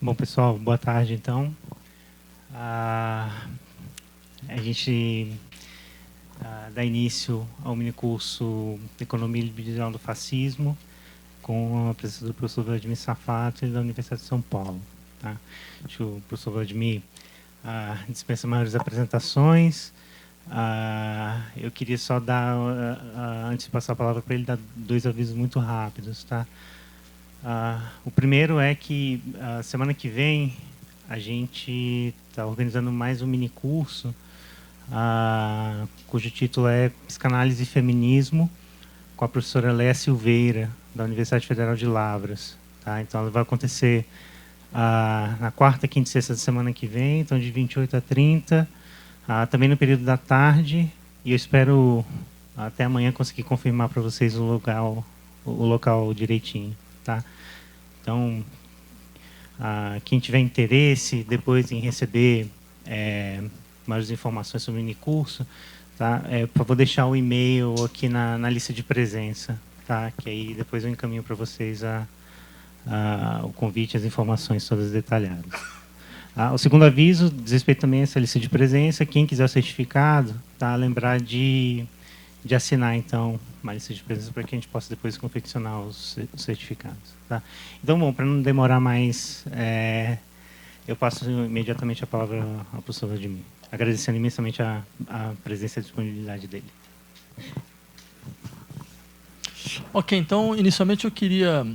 Bom, pessoal, boa tarde, então. A gente dá início ao minicurso Economia Liberal do Fascismo, com a presença do professor Vladimir Safato, da Universidade de São Paulo. Tá? Acho que o professor Vladimir dispensa maiores apresentações. Eu queria só dar, antes de passar a palavra para ele, dar dois avisos muito rápidos. Tá? O primeiro é que a semana que vem a gente está organizando mais um minicurso, cujo título é Psicanálise e Feminismo, com a professora Léa Silveira, da Universidade Federal de Lavras. Tá? Então, ela vai acontecer na quarta, quinta e sexta da semana que vem, então de 28 a 30, também no período da tarde, e eu espero até amanhã conseguir confirmar para vocês o local direitinho. Tá? Então, quem tiver interesse depois em receber maiores informações sobre o minicurso, tá? Por favor, deixar o e-mail aqui na lista de presença, tá? Que aí depois eu encaminho para vocês o convite, as informações todas detalhadas. O segundo aviso, diz respeito também a essa lista de presença. Quem quiser o certificado, tá? Lembrar de assinar, então, uma lista de presença para que a gente possa depois confeccionar os certificados. Tá? Então, bom, para não demorar mais, eu passo imediatamente a palavra ao professor Vladimir, agradecendo imensamente a presença e a disponibilidade dele. Ok, então, inicialmente eu queria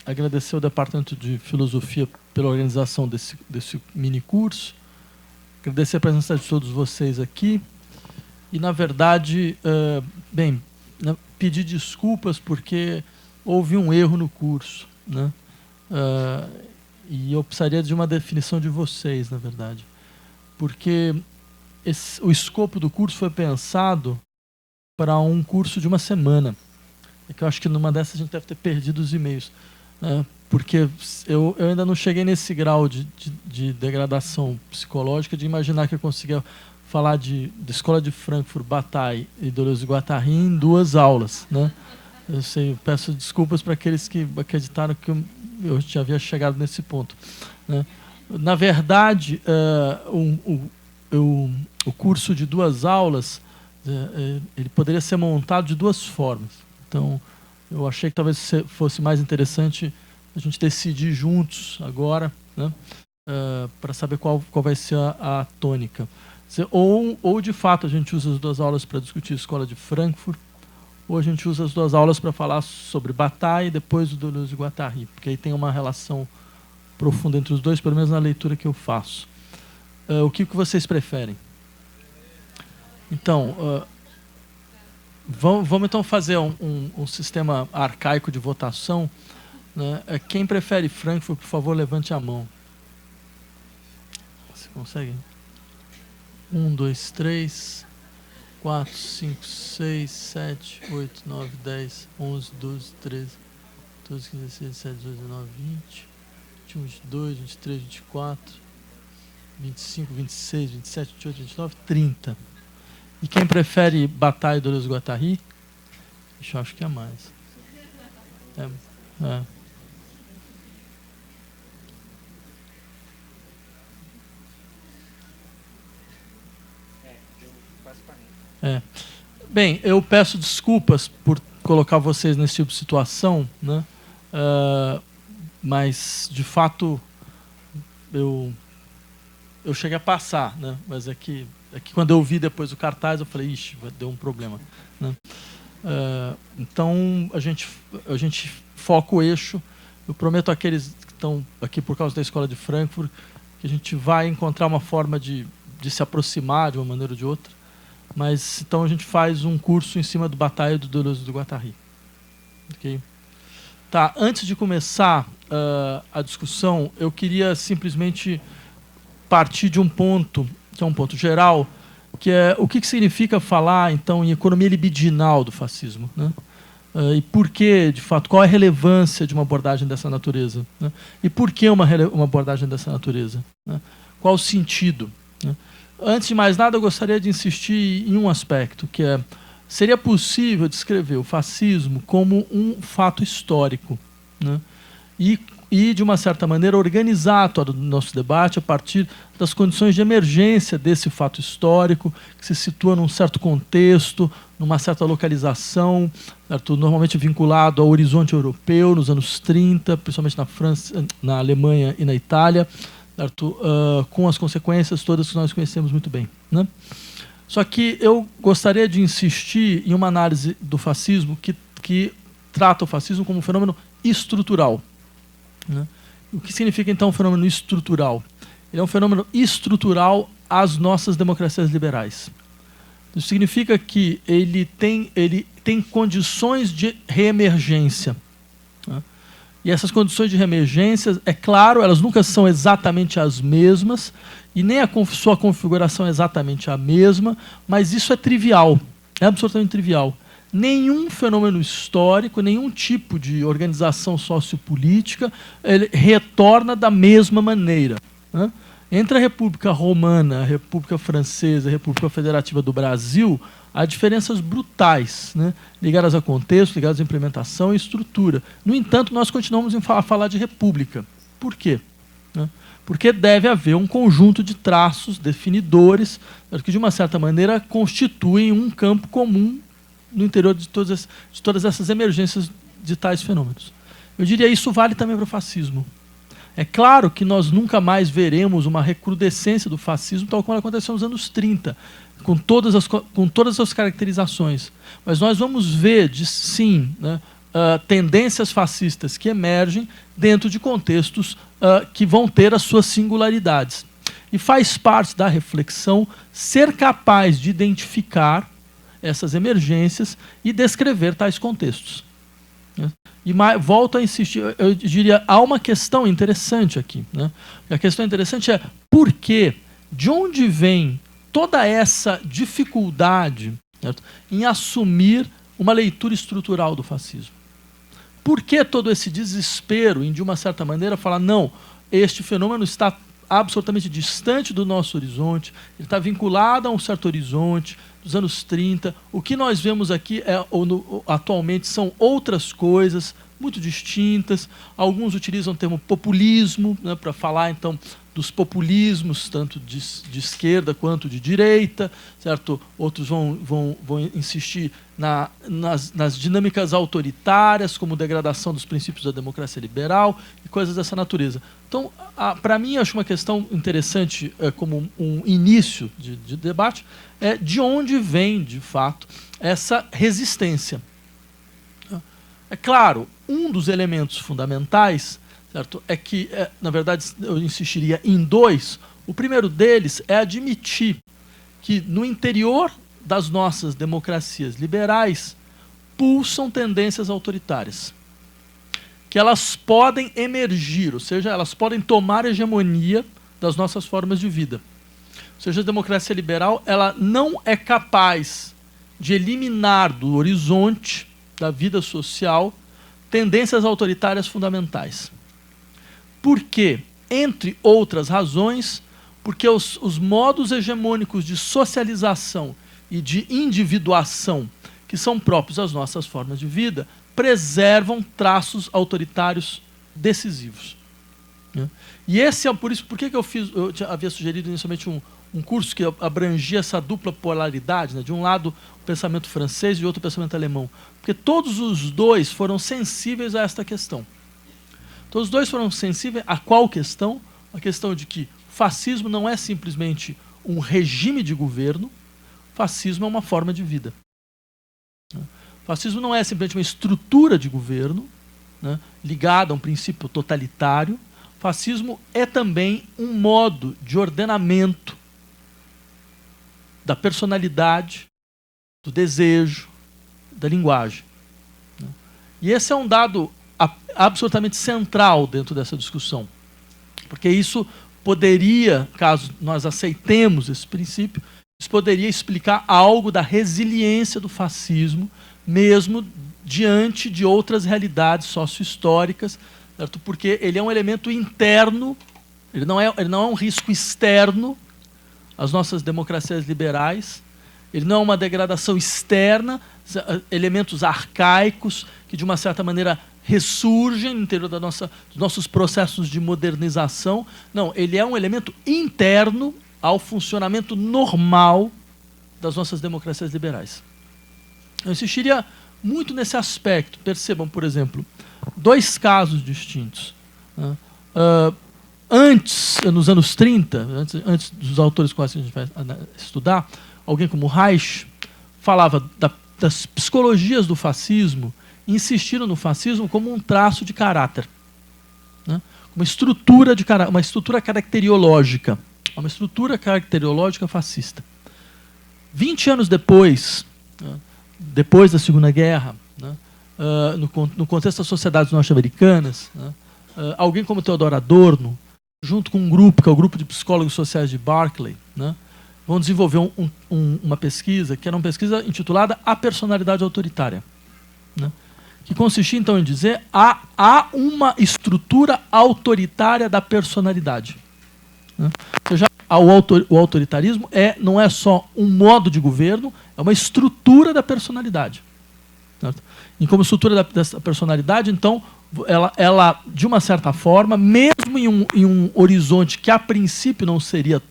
agradecer ao Departamento de Filosofia pela organização desse mini curso, agradecer a presença de todos vocês aqui, e, na verdade, pedir desculpas porque houve um erro no curso, né? E eu precisaria de uma definição de vocês, na verdade. Porque o escopo do curso foi pensado para um curso de uma semana. É que eu acho que numa dessas a gente deve ter perdido os e-mails. Né? Porque eu ainda não cheguei nesse grau de degradação psicológica de imaginar que eu conseguia falar de Escola de Frankfurt, Bataille e Deleuze e Guattari em 2 aulas. Né? Eu peço desculpas para aqueles que acreditaram que eu já havia chegado nesse ponto. Né? Na verdade, o curso de 2 aulas ele poderia ser montado de 2 formas. Então, eu achei que talvez fosse mais interessante a gente decidir juntos agora, né? Para saber qual vai ser a tônica. Ou, de fato, a gente usa as 2 aulas para discutir a Escola de Frankfurt, ou a gente usa as 2 aulas para falar sobre Bataille e depois o Deleuze e Guattari, porque aí tem uma relação profunda entre os dois, pelo menos na leitura que eu faço. O que vocês preferem? Então, vamos então fazer um sistema arcaico de votação. Né? Quem prefere Frankfurt, por favor, levante a mão. Você consegue? 1, 2, 3, 4, 5, 6, 7, 8, 9, 10, 11, 12, 13, 14, 15, 16, 17, 18, 19, 20, 21, 22, 23, 24, 25, 26, 27, 28, 29, 30. E quem prefere Bataille e Deleuze e Guattari? Eu acho que é mais. Bem, eu peço desculpas por colocar vocês nesse tipo de situação, né? Mas, de fato, eu cheguei a passar, né? Mas é que quando eu vi depois o cartaz, eu falei, ixi, deu um problema. Né? Então, a gente foca o eixo. Eu prometo àqueles que estão aqui por causa da Escola de Frankfurt que a gente vai encontrar uma forma de se aproximar de uma maneira ou de outra. Mas, então, a gente faz um curso em cima do Bataille e do Deleuze e do Guattari. Okay? Tá, antes de começar a discussão, eu queria simplesmente partir de um ponto, que é um ponto geral, que é o que significa falar, então, em economia libidinal do fascismo. Né? E por que, de fato, qual é a relevância de uma abordagem dessa natureza? Né? E por que uma abordagem dessa natureza? Né? Qual o sentido? Né? Antes de mais nada, eu gostaria de insistir em um aspecto, que seria possível descrever o fascismo como um fato histórico, né? E e, de uma certa maneira, organizar todo o nosso debate a partir das condições de emergência desse fato histórico, que se situa num certo contexto, numa certa localização, certo? Normalmente vinculado ao horizonte europeu, nos anos 30, principalmente na França, na Alemanha e na Itália, certo? Com as consequências todas que nós conhecemos muito bem, né? Só que eu gostaria de insistir em uma análise do fascismo que trata o fascismo como um fenômeno estrutural, né? O que significa, então, um fenômeno estrutural? Ele é um fenômeno estrutural às nossas democracias liberais. Isso significa que ele tem condições de reemergência, né? E essas condições de reemergência, é claro, elas nunca são exatamente as mesmas, e nem a sua configuração é exatamente a mesma, mas isso é trivial, é absolutamente trivial. Nenhum fenômeno histórico, nenhum tipo de organização sociopolítica, ele retorna da mesma maneira, né? Entre a República Romana, a República Francesa e a República Federativa do Brasil, há diferenças brutais, né? Ligadas a contexto, ligadas à implementação e estrutura. No entanto, nós continuamos a falar de república. Por quê? Né? Porque deve haver um conjunto de traços definidores que, de uma certa maneira, constituem um campo comum no interior de todas essas emergências de tais fenômenos. Eu diria isso vale também para o fascismo. É claro que nós nunca mais veremos uma recrudescência do fascismo tal como aconteceu nos anos 30, com todas as caracterizações. Mas nós vamos ver, sim, né, tendências fascistas que emergem dentro de contextos que vão ter as suas singularidades. E faz parte da reflexão ser capaz de identificar essas emergências e descrever tais contextos. E volto a insistir, eu diria, há uma questão interessante aqui, né? A questão interessante é por quê? De onde vem toda essa dificuldade, certo, em assumir uma leitura estrutural do fascismo? Por que todo esse desespero em, de uma certa maneira, falar, não, este fenômeno está absolutamente distante do nosso horizonte, ele está vinculado a um certo horizonte dos anos 30. O que nós vemos aqui atualmente são outras coisas muito distintas. Alguns utilizam o termo populismo, né, para falar, então, dos populismos, tanto de esquerda quanto de direita, certo? Outros vão insistir nas dinâmicas autoritárias, como degradação dos princípios da democracia liberal e coisas dessa natureza. Então, para mim, acho uma questão interessante, como um início de debate, é de onde vem, de fato, essa resistência. É claro, um dos elementos fundamentais, certo, é que, na verdade, eu insistiria em dois. O primeiro deles é admitir que, no interior das nossas democracias liberais, pulsam tendências autoritárias, que elas podem emergir, ou seja, elas podem tomar hegemonia das nossas formas de vida. Ou seja, a democracia liberal, ela não é capaz de eliminar do horizonte da vida social tendências autoritárias fundamentais. Por quê? Entre outras razões, porque os modos hegemônicos de socialização e de individuação que são próprios às nossas formas de vida preservam traços autoritários decisivos. E esse é por isso, por que eu havia sugerido inicialmente um curso que abrangia essa dupla polaridade, né? De um lado o pensamento francês e de outro o pensamento alemão. Porque todos os dois foram sensíveis a esta questão. Todos os dois foram sensíveis a qual questão? A questão de que fascismo não é simplesmente um regime de governo, fascismo é uma forma de vida. Fascismo não é simplesmente uma estrutura de governo, né, ligada a um princípio totalitário. Fascismo é também um modo de ordenamento da personalidade, do desejo, da linguagem. E esse é um dado absolutamente central dentro dessa discussão, porque isso poderia, caso nós aceitemos esse princípio, isso poderia explicar algo da resiliência do fascismo, mesmo diante de outras realidades socio-históricas, certo? Porque ele é um elemento interno, ele não é um risco externo às nossas democracias liberais, ele não é uma degradação externa, elementos arcaicos que, de uma certa maneira, ressurgem no interior dos nossos processos de modernização. Não, ele é um elemento interno ao funcionamento normal das nossas democracias liberais. Eu insistiria muito nesse aspecto. Percebam, por exemplo, 2 casos distintos. Antes, nos anos 30, antes dos autores com que a gente vai estudar, alguém como Reich falava das psicologias do fascismo, insistiram no fascismo como um traço de caráter, né? uma estrutura caracteriológica, uma estrutura caracteriológica fascista. 20 anos depois, né, depois da Segunda Guerra, né, no contexto das sociedades norte-americanas, né, alguém como Theodor Adorno, junto com um grupo, que é o Grupo de Psicólogos Sociais de Berkeley, né, vão desenvolver uma pesquisa, que era uma pesquisa intitulada A Personalidade Autoritária, né, que consistia, então, em dizer há uma estrutura autoritária da personalidade. Né? Ou seja, o autoritarismo não é só um modo de governo, é uma estrutura da personalidade. Certo? E como estrutura dessa personalidade, então, ela, de uma certa forma, mesmo em um horizonte que a princípio não seria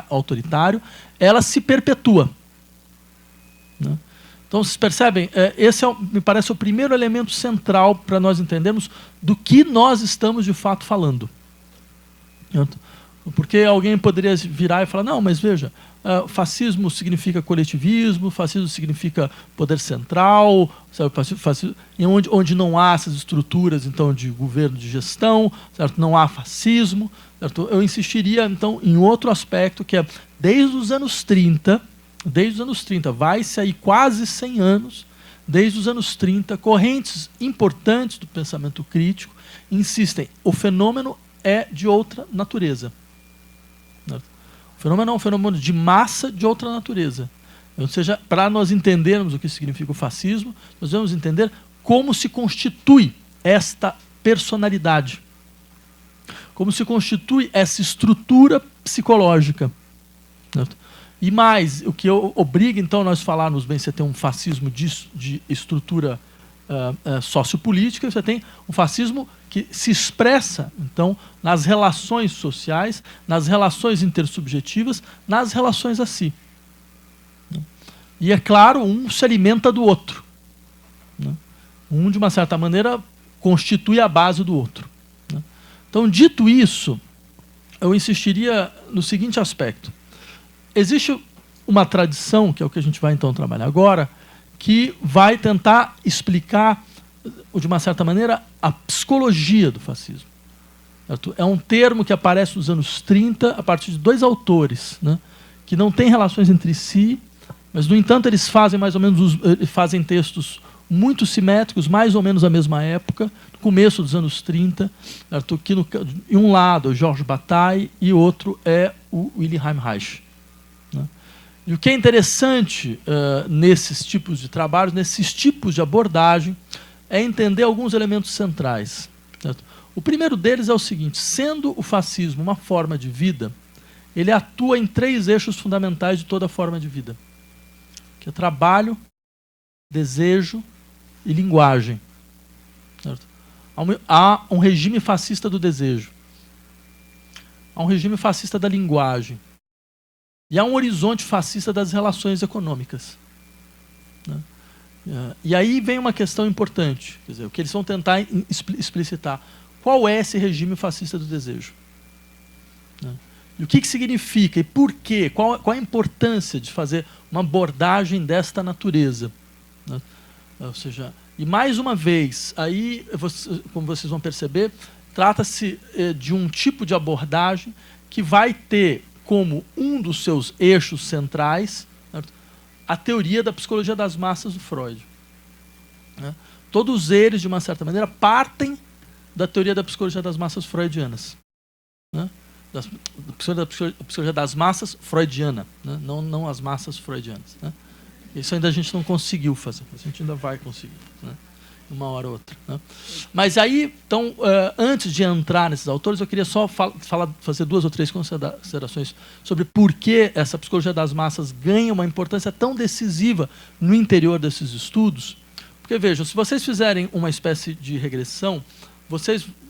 autoritário, ela se perpetua. Né? Então, vocês percebem, esse me parece o primeiro elemento central para nós entendermos do que nós estamos de fato falando. Certo? Porque alguém poderia virar e falar, não, mas veja, fascismo significa coletivismo, fascismo significa poder central, sabe, fascismo, onde não há essas estruturas então, de governo, de gestão, certo? Não há fascismo. Certo? Eu insistiria, então, em outro aspecto, que é, desde os anos 30, vai-se aí quase 100 anos, desde os anos 30, correntes importantes do pensamento crítico insistem, o fenômeno é de outra natureza. O fenômeno é um fenômeno de massa de outra natureza. Ou seja, para nós entendermos o que significa o fascismo, nós vamos entender como se constitui esta personalidade. Como se constitui essa estrutura psicológica. Certo? E mais, o que obriga, então, nós falarmos, bem, você tem um fascismo de estrutura sociopolítica, você tem um fascismo que se expressa, então, nas relações sociais, nas relações intersubjetivas, nas relações a si. E, é claro, um se alimenta do outro. Um, de uma certa maneira, constitui a base do outro. Então, dito isso, eu insistiria no seguinte aspecto. Existe uma tradição, que é o que a gente vai, então, trabalhar agora, que vai tentar explicar, de uma certa maneira, a psicologia do fascismo. Certo? É um termo que aparece nos anos 30, a partir de 2 autores, né, que não têm relações entre si, mas, no entanto, eles fazem mais ou menos fazem textos muito simétricos, mais ou menos à mesma época, no começo dos anos 30, certo? Que em um lado é o Georges Bataille e outro é o Wilhelm Reich. Né? E o que é interessante nesses tipos de trabalhos, nesses tipos de abordagem, é entender alguns elementos centrais. Certo? O primeiro deles é o seguinte: sendo o fascismo uma forma de vida, ele atua em 3 eixos fundamentais de toda forma de vida, que é trabalho, desejo e linguagem. Certo? Há um regime fascista do desejo, há um regime fascista da linguagem, e há um horizonte fascista das relações econômicas. Né? E aí vem uma questão importante, quer dizer, o que eles vão tentar explicitar. Qual é esse regime fascista do desejo? Né? E o que significa e por quê? Qual a importância de fazer uma abordagem desta natureza? Né? Ou seja, e mais uma vez, aí, como vocês vão perceber, trata-se de um tipo de abordagem que vai ter como um dos seus eixos centrais, certo? A teoria da psicologia das massas do Freud. Né? Todos eles, de uma certa maneira, partem da teoria da psicologia das massas freudianas. Né? Da psicologia das massas freudiana, né? não as massas freudianas. Né? Isso ainda a gente não conseguiu fazer, a gente ainda vai conseguir, né? Uma hora ou outra. Né? Mas aí, então, antes de entrar nesses autores, eu queria só fazer 2 ou 3 considerações sobre por que essa psicologia das massas ganha uma importância tão decisiva no interior desses estudos, Porque, vejam, se vocês fizerem uma espécie de regressão,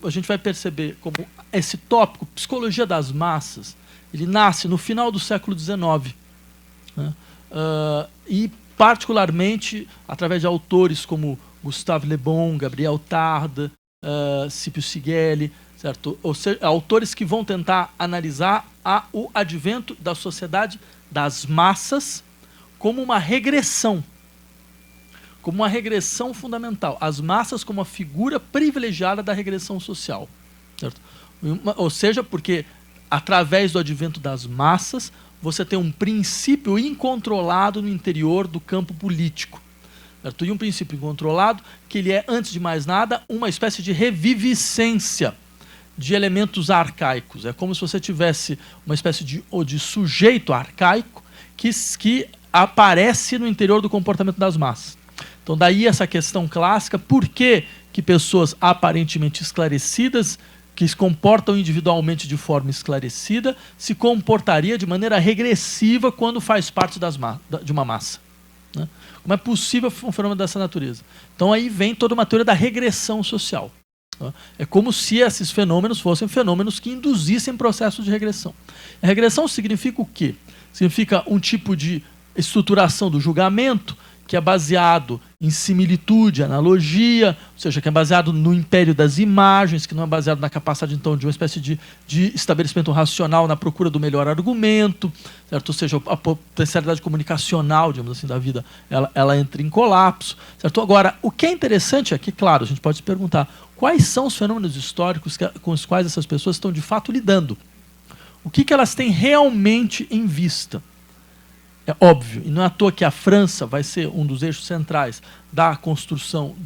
a gente vai perceber como esse tópico, psicologia das massas, ele nasce no final do século XIX. Né? E, particularmente, através de autores como Gustave Le Bon, Gabriel Tarde, Scipio Sigelli, certo? Ou seja, autores que vão tentar analisar o advento da sociedade das massas como uma regressão fundamental. As massas como a figura privilegiada da regressão social. Certo? Ou seja, porque através do advento das massas, você tem um princípio incontrolado no interior do campo político. Certo? E um princípio incontrolado que ele é, antes de mais nada, uma espécie de reviviscência de elementos arcaicos. É como se você tivesse uma espécie de sujeito arcaico que aparece no interior do comportamento das massas. Então, daí essa questão clássica, por que pessoas aparentemente esclarecidas, que se comportam individualmente de forma esclarecida, se comportaria de maneira regressiva quando faz parte de uma massa? Né? Como é possível um fenômeno dessa natureza? Então, aí vem toda uma teoria da regressão social. É como se esses fenômenos fossem fenômenos que induzissem processos de regressão. A regressão significa o quê? Significa um tipo de estruturação do julgamento que é baseado em similitude, analogia, ou seja, que é baseado no império das imagens, que não é baseado na capacidade, então, de uma espécie de estabelecimento racional na procura do melhor argumento, certo? Ou seja, a potencialidade comunicacional, digamos assim, da vida, ela entra em colapso. Certo? Agora, o que é interessante aqui, claro, a gente pode se perguntar, quais são os fenômenos históricos com os quais essas pessoas estão, de fato, lidando? O que elas têm realmente em vista? É óbvio, e não é à toa que a França vai ser um dos eixos centrais da construção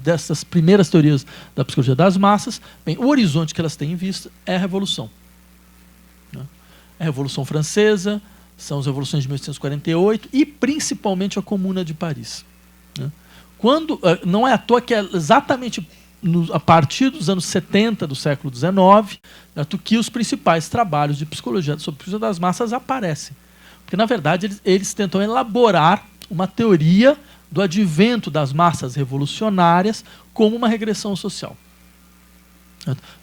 dessas primeiras teorias da psicologia das massas. Bem, o horizonte que elas têm em vista é a Revolução. Né? É a Revolução Francesa, são as revoluções de 1848 e principalmente a Comuna de Paris. Né? Não é à toa que é exatamente a partir dos anos 70 do século XIX, certo, que os principais trabalhos de psicologia sobre a psicologia das massas aparecem. Porque, na verdade, eles tentam elaborar uma teoria do advento das massas revolucionárias como uma regressão social.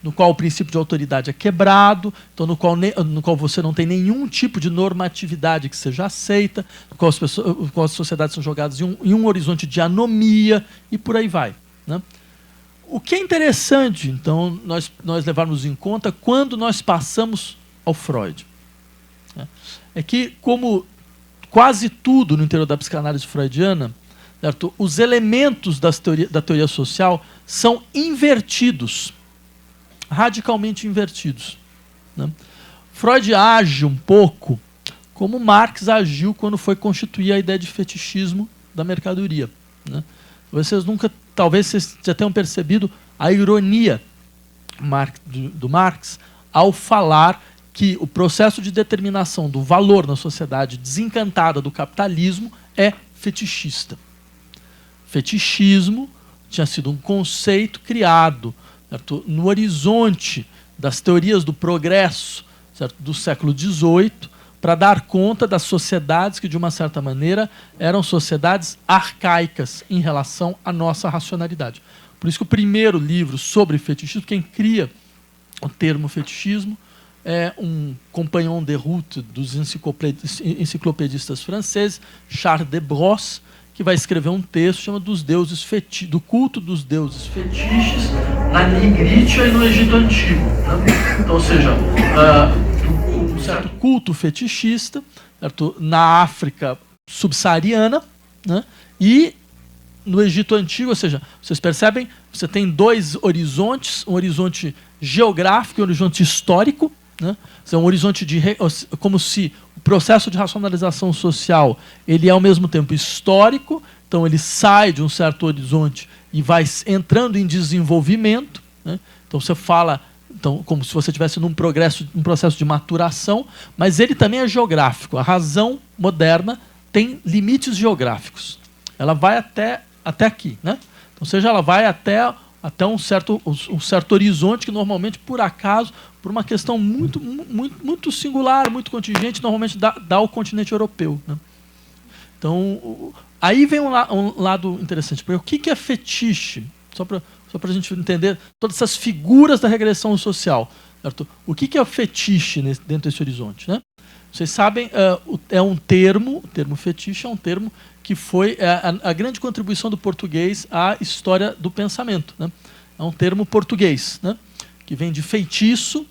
No qual o princípio de autoridade é quebrado, então no qual você não tem nenhum tipo de normatividade que seja aceita, no qual as sociedades são jogadas em um horizonte de anomia e por aí vai. Né? O que é interessante, então, nós levarmos em conta quando nós passamos ao Freud. É que, como quase tudo no interior da psicanálise freudiana, certo, os elementos da teoria social são invertidos, radicalmente invertidos. Né? Freud age um pouco como Marx agiu quando foi constituir a ideia de fetichismo da mercadoria. Né? Talvez vocês já tenham percebido a ironia do Marx ao falar que o processo de determinação do valor na sociedade desencantada do capitalismo é fetichista. Fetichismo tinha sido um conceito criado, certo, no horizonte das teorias do progresso, certo, do século XVIII, para dar conta das sociedades que, de uma certa maneira, eram sociedades arcaicas em relação à nossa racionalidade. Por isso que o primeiro livro sobre fetichismo, quem cria o termo fetichismo, é um compagnon de route dos enciclopedistas franceses, Charles de Brosse, que vai escrever um texto chamado do culto dos deuses fetiches na Nigrítia e no Egito Antigo. Né? Então, ou seja, um certo culto fetichista, certo, na África subsaariana, né? E no Egito Antigo, ou seja, vocês percebem, você tem dois horizontes, um horizonte geográfico e um horizonte histórico. Né? É um horizonte como se o processo de racionalização social ele é ao mesmo tempo histórico, então ele sai de um certo horizonte e vai entrando em desenvolvimento. Né? Então você fala como se você estivesse num processo de maturação, mas ele também é geográfico. A razão moderna tem limites geográficos. Ela vai até aqui. Né? Então, seja, ela vai até um certo horizonte que normalmente, por acaso, por uma questão muito singular, muito contingente, normalmente dá ao continente europeu. Né? Então, aí vem um lado interessante. Porque o que é fetiche? Só para a gente entender todas essas figuras da regressão social. Certo? O que é o fetiche dentro desse horizonte? Né? Vocês sabem, é um termo, o termo fetiche é um termo que foi a grande contribuição do português à história do pensamento. Né? É um termo português, né? Que vem de feitiço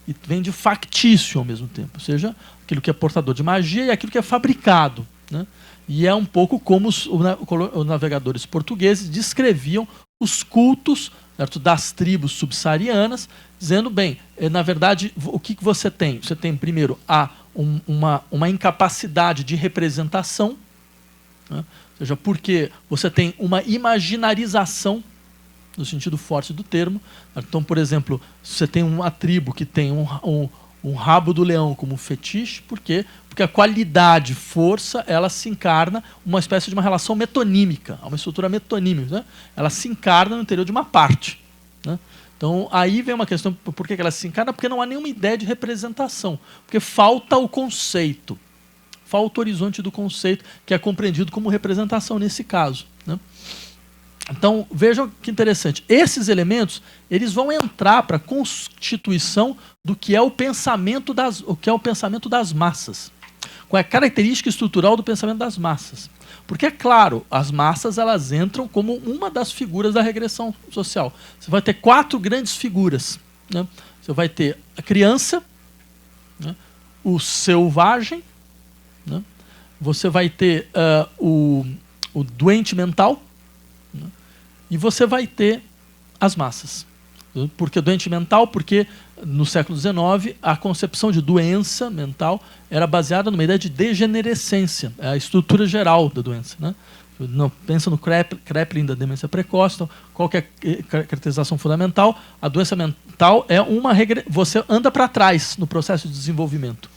e vem de factício ao mesmo tempo. Ou seja, aquilo que é portador de magia e aquilo que é fabricado. Né? E é um pouco como os navegadores portugueses descreviam os cultos, certo, das tribos subsaarianas, dizendo, bem, na verdade, o que você tem? Você tem, primeiro, uma incapacidade de representação, né? Ou seja, porque você tem uma imaginarização, no sentido forte do termo. Então, por exemplo, você tem uma tribo que tem um rabo do leão como fetiche, por quê? Porque a qualidade, força, ela se encarna uma espécie de uma relação metonímica, uma estrutura metonímica. Né? Ela se encarna no interior de uma parte. Né? Então, aí vem uma questão, por que ela se encarna? Porque não há nenhuma ideia de representação, porque falta o conceito, falta o horizonte do conceito, que é compreendido como representação nesse caso. Né? Então, vejam que interessante. Esses elementos, eles vão entrar para a constituição do que é o pensamento das massas. Qual é a característica estrutural do pensamento das massas? Porque, é claro, as massas elas entram como uma das figuras da regressão social. Você vai ter 4 grandes figuras. Né? Você vai ter a criança, né? O selvagem, né? Você vai ter o doente mental, né? E você vai ter as massas. Por que doente mental? Porque no século XIX a concepção de doença mental era baseada numa ideia de degenerescência, a estrutura geral da doença. Né? Não, pensa no Kraepelin da demência precoce. Então, qual que é a caracterização fundamental? A doença mental é você anda para trás no processo de desenvolvimento.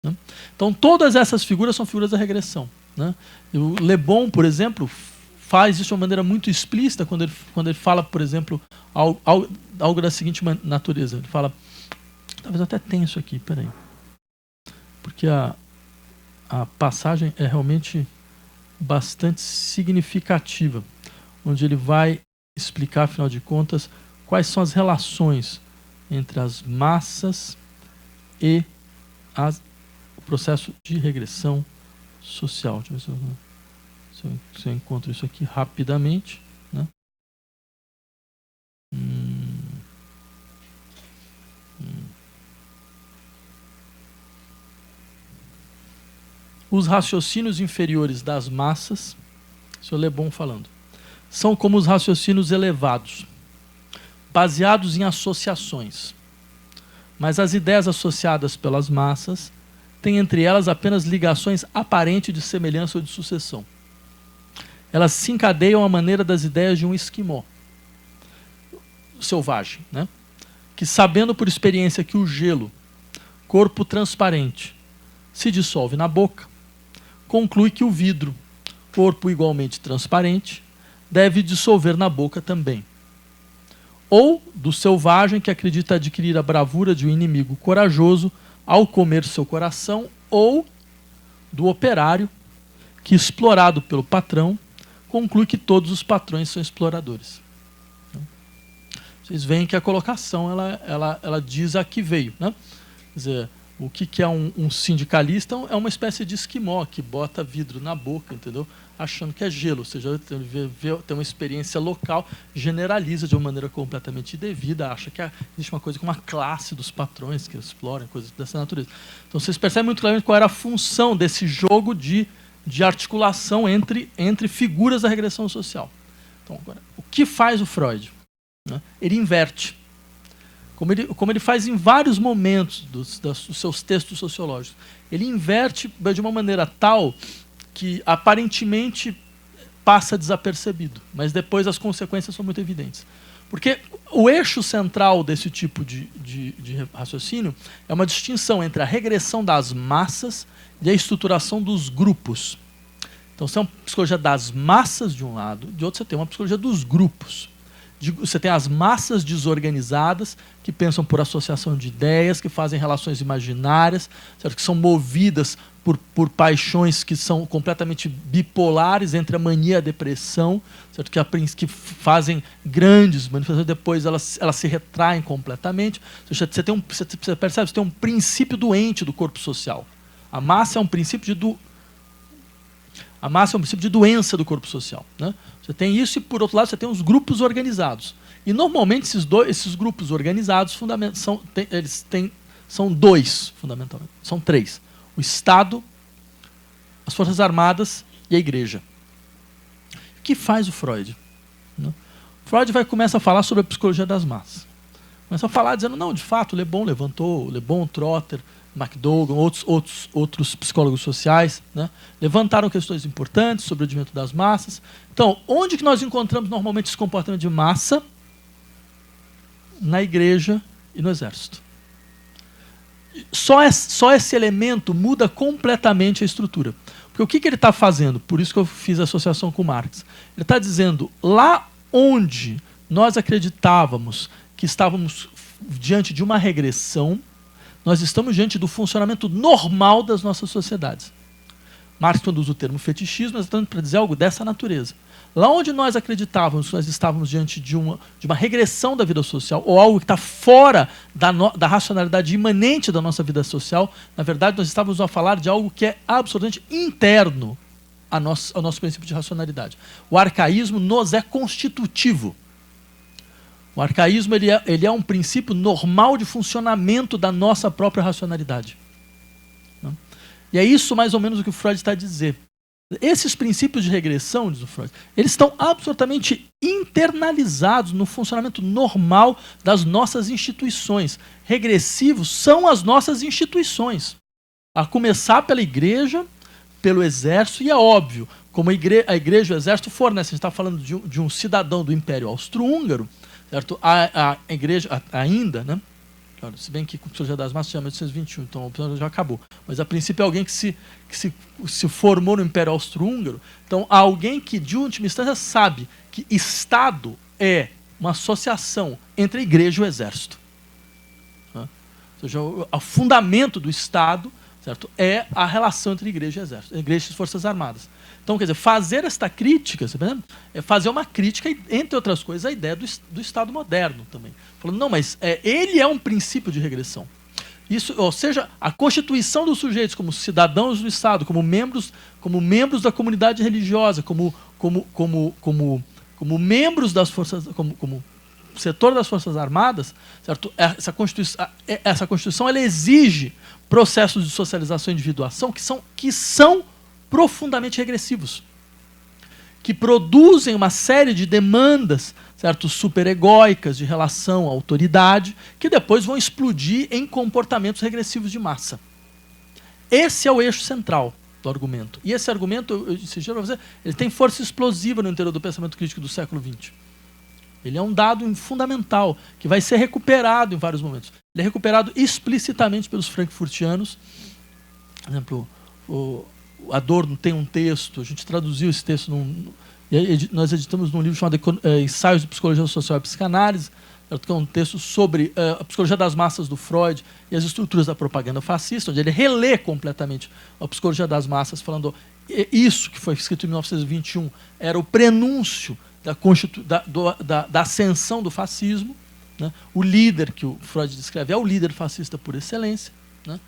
Né? Então todas essas figuras são figuras da regressão. Né? O Le Bon, por exemplo, faz isso de uma maneira muito explícita quando ele fala, por exemplo, algo da seguinte natureza. Ele fala, talvez até tenha isso aqui, peraí. Porque a passagem é realmente bastante significativa, onde ele vai explicar, afinal de contas, quais são as relações entre as massas e o processo de regressão social. Deixa eu ver se eu encontro isso aqui rapidamente. Né? Os raciocínios inferiores das massas, isso é Le Bon falando, são como os raciocínios elevados, baseados em associações. Mas as ideias associadas pelas massas têm entre elas apenas ligações aparentes de semelhança ou de sucessão. Elas se encadeiam à maneira das ideias de um esquimó selvagem, né? Que, sabendo por experiência que o gelo, corpo transparente, se dissolve na boca, conclui que o vidro, corpo igualmente transparente, deve dissolver na boca também. Ou do selvagem que acredita adquirir a bravura de um inimigo corajoso ao comer seu coração, ou do operário que, explorado pelo patrão, conclui que todos os patrões são exploradores. Vocês veem que a colocação ela diz a que veio. Né? Quer dizer, o que é um sindicalista? É uma espécie de esquimó que bota vidro na boca, entendeu? Achando que é gelo, ou seja, tem uma experiência local, generaliza de uma maneira completamente indevida, acha que existe uma coisa como uma classe dos patrões que exploram, coisas dessa natureza. Então vocês percebem muito claramente qual era a função desse jogo de articulação entre figuras da regressão social. Então, agora, o que faz o Freud? Né? Ele inverte. Como ele faz em vários momentos dos seus textos sociológicos. Ele inverte de uma maneira tal que aparentemente passa desapercebido, mas depois as consequências são muito evidentes. Porque o eixo central desse tipo de raciocínio é uma distinção entre a regressão das massas e a estruturação dos grupos. Então, você tem uma psicologia das massas de um lado, de outro você tem uma psicologia dos grupos. Você tem as massas desorganizadas, que pensam por associação de ideias, que fazem relações imaginárias, certo? Que são movidas por paixões que são completamente bipolares entre a mania e a depressão, certo? Que fazem grandes manifestações, depois elas se retraem completamente. Você percebe, você tem um princípio doente do corpo social. A massa é um princípio de doença do corpo social, né? Você tem isso e, por outro lado, você tem os grupos organizados. E, normalmente, esses grupos organizados são dois, fundamentalmente. São três. O Estado, as Forças Armadas e a Igreja. O que faz o Freud? Freud começa a falar sobre a psicologia das massas. Começa a falar dizendo, não, de fato, Le Bon levantou, Le Bon, Trotter, McDougall, outros psicólogos sociais, né, levantaram questões importantes sobre o advento das massas. Então, onde que nós encontramos normalmente esse comportamento de massa? Na Igreja e no Exército. Só esse elemento muda completamente a estrutura. Porque o que ele está fazendo? Por isso que eu fiz a associação com Marx. Ele está dizendo, lá onde nós acreditávamos que estávamos diante de uma regressão, nós estamos diante do funcionamento normal das nossas sociedades. Marx, quando usa o termo fetichismo, é exatamente para dizer algo dessa natureza. Lá onde nós acreditávamos que nós estávamos diante de uma regressão da vida social, ou algo que está fora da racionalidade imanente da nossa vida social, na verdade nós estávamos a falar de algo que é absolutamente interno ao nosso princípio de racionalidade. O arcaísmo nos é constitutivo. O arcaísmo ele é um princípio normal de funcionamento da nossa própria racionalidade. E é isso mais ou menos o que o Freud está a dizer. Esses princípios de regressão, diz o Freud, eles estão absolutamente internalizados no funcionamento normal das nossas instituições. Regressivos são as nossas instituições. A começar pela Igreja, pelo Exército, e é óbvio, como a Igreja e o Exército fornecem, a gente está falando de um cidadão do Império Austro-Húngaro, certo? A Igreja ainda, né? Claro, se bem que com a Psicologia das Massas já é 1821, então a opção já acabou. Mas a princípio é alguém que se formou no Império Austro-Húngaro. Então, alguém que, de última instância, sabe que Estado é uma associação entre a Igreja e o Exército. Ou seja, o fundamento do Estado, certo, é a relação entre Igreja e Exército, Igreja e Forças Armadas. Então, quer dizer, fazer esta crítica, é fazer uma crítica, entre outras coisas, à ideia do Estado moderno também. Falando, não, mas ele é um princípio de regressão. Isso, ou seja, a constituição dos sujeitos como cidadãos do Estado, como membros da comunidade religiosa, como membros das forças, como setor das Forças Armadas, certo? Essa Constituição ela exige processos de socialização e individuação que são profundamente regressivos, que produzem uma série de demandas, certo, superegóicas de relação à autoridade, que depois vão explodir em comportamentos regressivos de massa. Esse é o eixo central do argumento. E esse argumento, eu disse para você, ele tem força explosiva no interior do pensamento crítico do século XX. Ele é um dado fundamental, que vai ser recuperado em vários momentos. Ele é recuperado explicitamente pelos frankfurtianos. Por exemplo, o Adorno tem um texto, a gente traduziu esse texto, nós editamos num livro chamado Ensaios de Psicologia Social e Psicanálise, que é um texto sobre a psicologia das massas do Freud e as estruturas da propaganda fascista, onde ele relê completamente a psicologia das massas, falando isso que foi escrito em 1921 era o prenúncio da ascensão do fascismo, né? O líder que o Freud descreve é o líder fascista por excelência, né?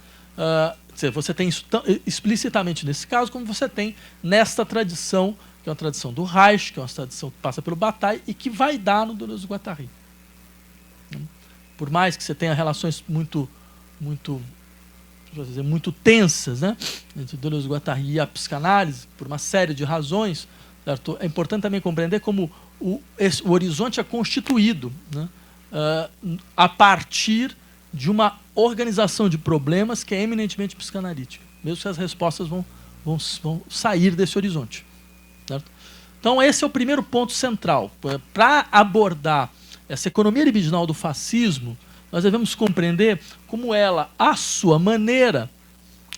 Você tem isso explicitamente nesse caso, como você tem nesta tradição, que é uma tradição do Reich, que é uma tradição que passa pelo Bataille e que vai dar no Deleuze-Guattari. Por mais que você tenha relações muito tensas, né, entre Deleuze-Guattari e a psicanálise, por uma série de razões, certo? É importante também compreender como o horizonte é constituído, né, a partir de uma organização de problemas que é eminentemente psicanalítica, mesmo que as respostas vão sair desse horizonte. Certo? Então, esse é o primeiro ponto central. Para abordar essa economia libidinal do fascismo, nós devemos compreender como ela, à sua maneira,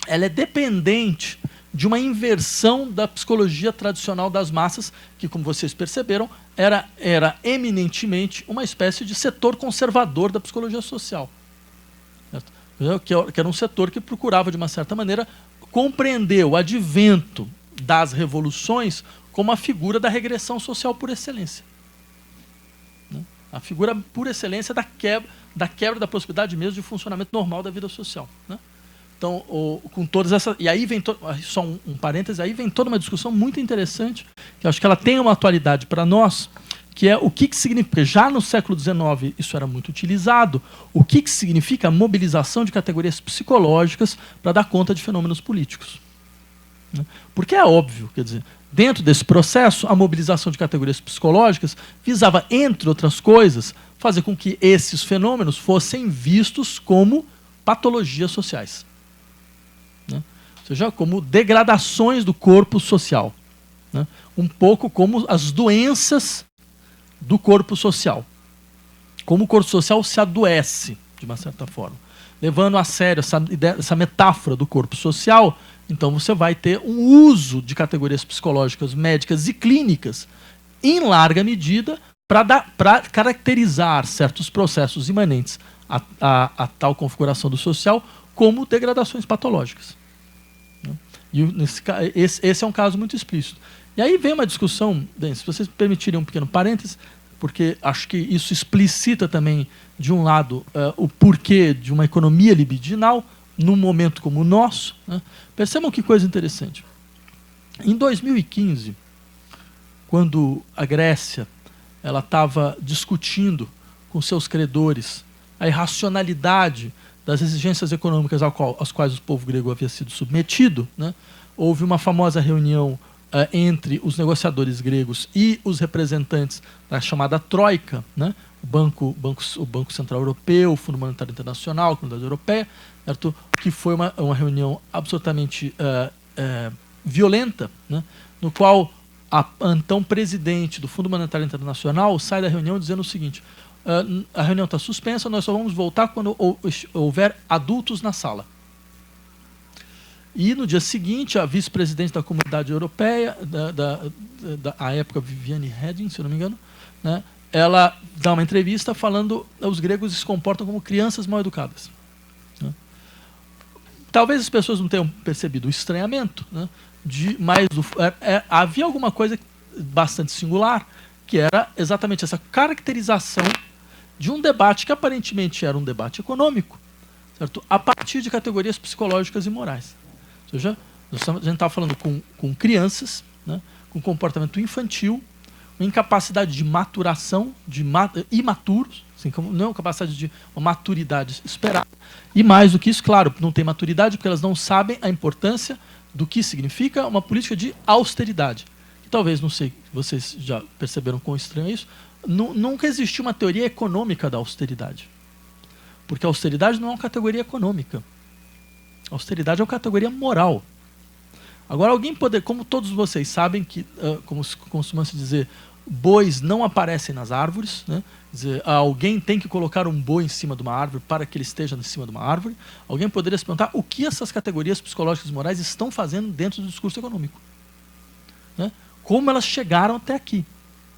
ela é dependente de uma inversão da psicologia tradicional das massas, que, como vocês perceberam, era eminentemente uma espécie de setor conservador da psicologia social. Que era um setor que procurava, de uma certa maneira, compreender o advento das revoluções como a figura da regressão social por excelência. Né? A figura por excelência da quebra da possibilidade mesmo de funcionamento normal da vida social. Né? Então, com todas essas... E aí vem... Só um parêntese, aí vem toda uma discussão muito interessante, que eu acho que ela tem uma atualidade para nós, que é o que significa... Já no século XIX isso era muito utilizado, o que significa a mobilização de categorias psicológicas para dar conta de fenômenos políticos. Né? Porque é óbvio, quer dizer, dentro desse processo, a mobilização de categorias psicológicas visava, entre outras coisas, fazer com que esses fenômenos fossem vistos como patologias sociais. Né? Ou seja, como degradações do corpo social. Né? Um pouco como as doenças do corpo social. Como o corpo social se adoece, de uma certa forma. Levando a sério essa metáfora do corpo social, então você vai ter um uso de categorias psicológicas, médicas e clínicas, em larga medida, para caracterizar certos processos imanentes a tal configuração do social como degradações patológicas. E esse é um caso muito explícito. E aí vem uma discussão, bem, se vocês permitirem um pequeno parêntese, porque acho que isso explicita também, de um lado, o porquê de uma economia libidinal, num momento como o nosso. Né? Percebam que coisa interessante. Em 2015, quando a Grécia estava discutindo com seus credores a irracionalidade das exigências econômicas às quais o povo grego havia sido submetido, né? Houve uma famosa reunião entre os negociadores gregos e os representantes da chamada Troika, né? o Banco Central Europeu, o Fundo Monetário Internacional, a Comunidade Europeia, certo? Que foi uma reunião absolutamente violenta, né? No qual então presidente do Fundo Monetário Internacional sai da reunião dizendo o seguinte: a reunião está suspensa, nós só vamos voltar quando houver adultos na sala. E no dia seguinte, a vice-presidente da Comunidade Europeia, à época Viviane Reding, se eu não me engano, né, ela dá uma entrevista falando que os gregos se comportam como crianças mal educadas. Né. Talvez as pessoas não tenham percebido o estranhamento, né, mas havia alguma coisa bastante singular, que era exatamente essa caracterização de um debate que aparentemente era um debate econômico, certo? A partir de categorias psicológicas e morais. Ou seja, a gente estava falando com crianças, né, com comportamento infantil, uma incapacidade de maturação, imaturos, assim, não capacidade de uma maturidade esperada. E mais do que isso, claro, não tem maturidade porque elas não sabem a importância do que significa uma política de austeridade. Que talvez, não sei, vocês já perceberam quão estranho é isso, nunca existiu uma teoria econômica da austeridade. Porque a austeridade não é uma categoria econômica. A austeridade é uma categoria moral. Agora, como todos vocês sabem, que, como costuma se dizer, bois não aparecem nas árvores, né? Quer dizer, alguém tem que colocar um boi em cima de uma árvore para que ele esteja em cima de uma árvore. Alguém poderia se perguntar o que essas categorias psicológicas e morais estão fazendo dentro do discurso econômico. Né? Como elas chegaram até aqui.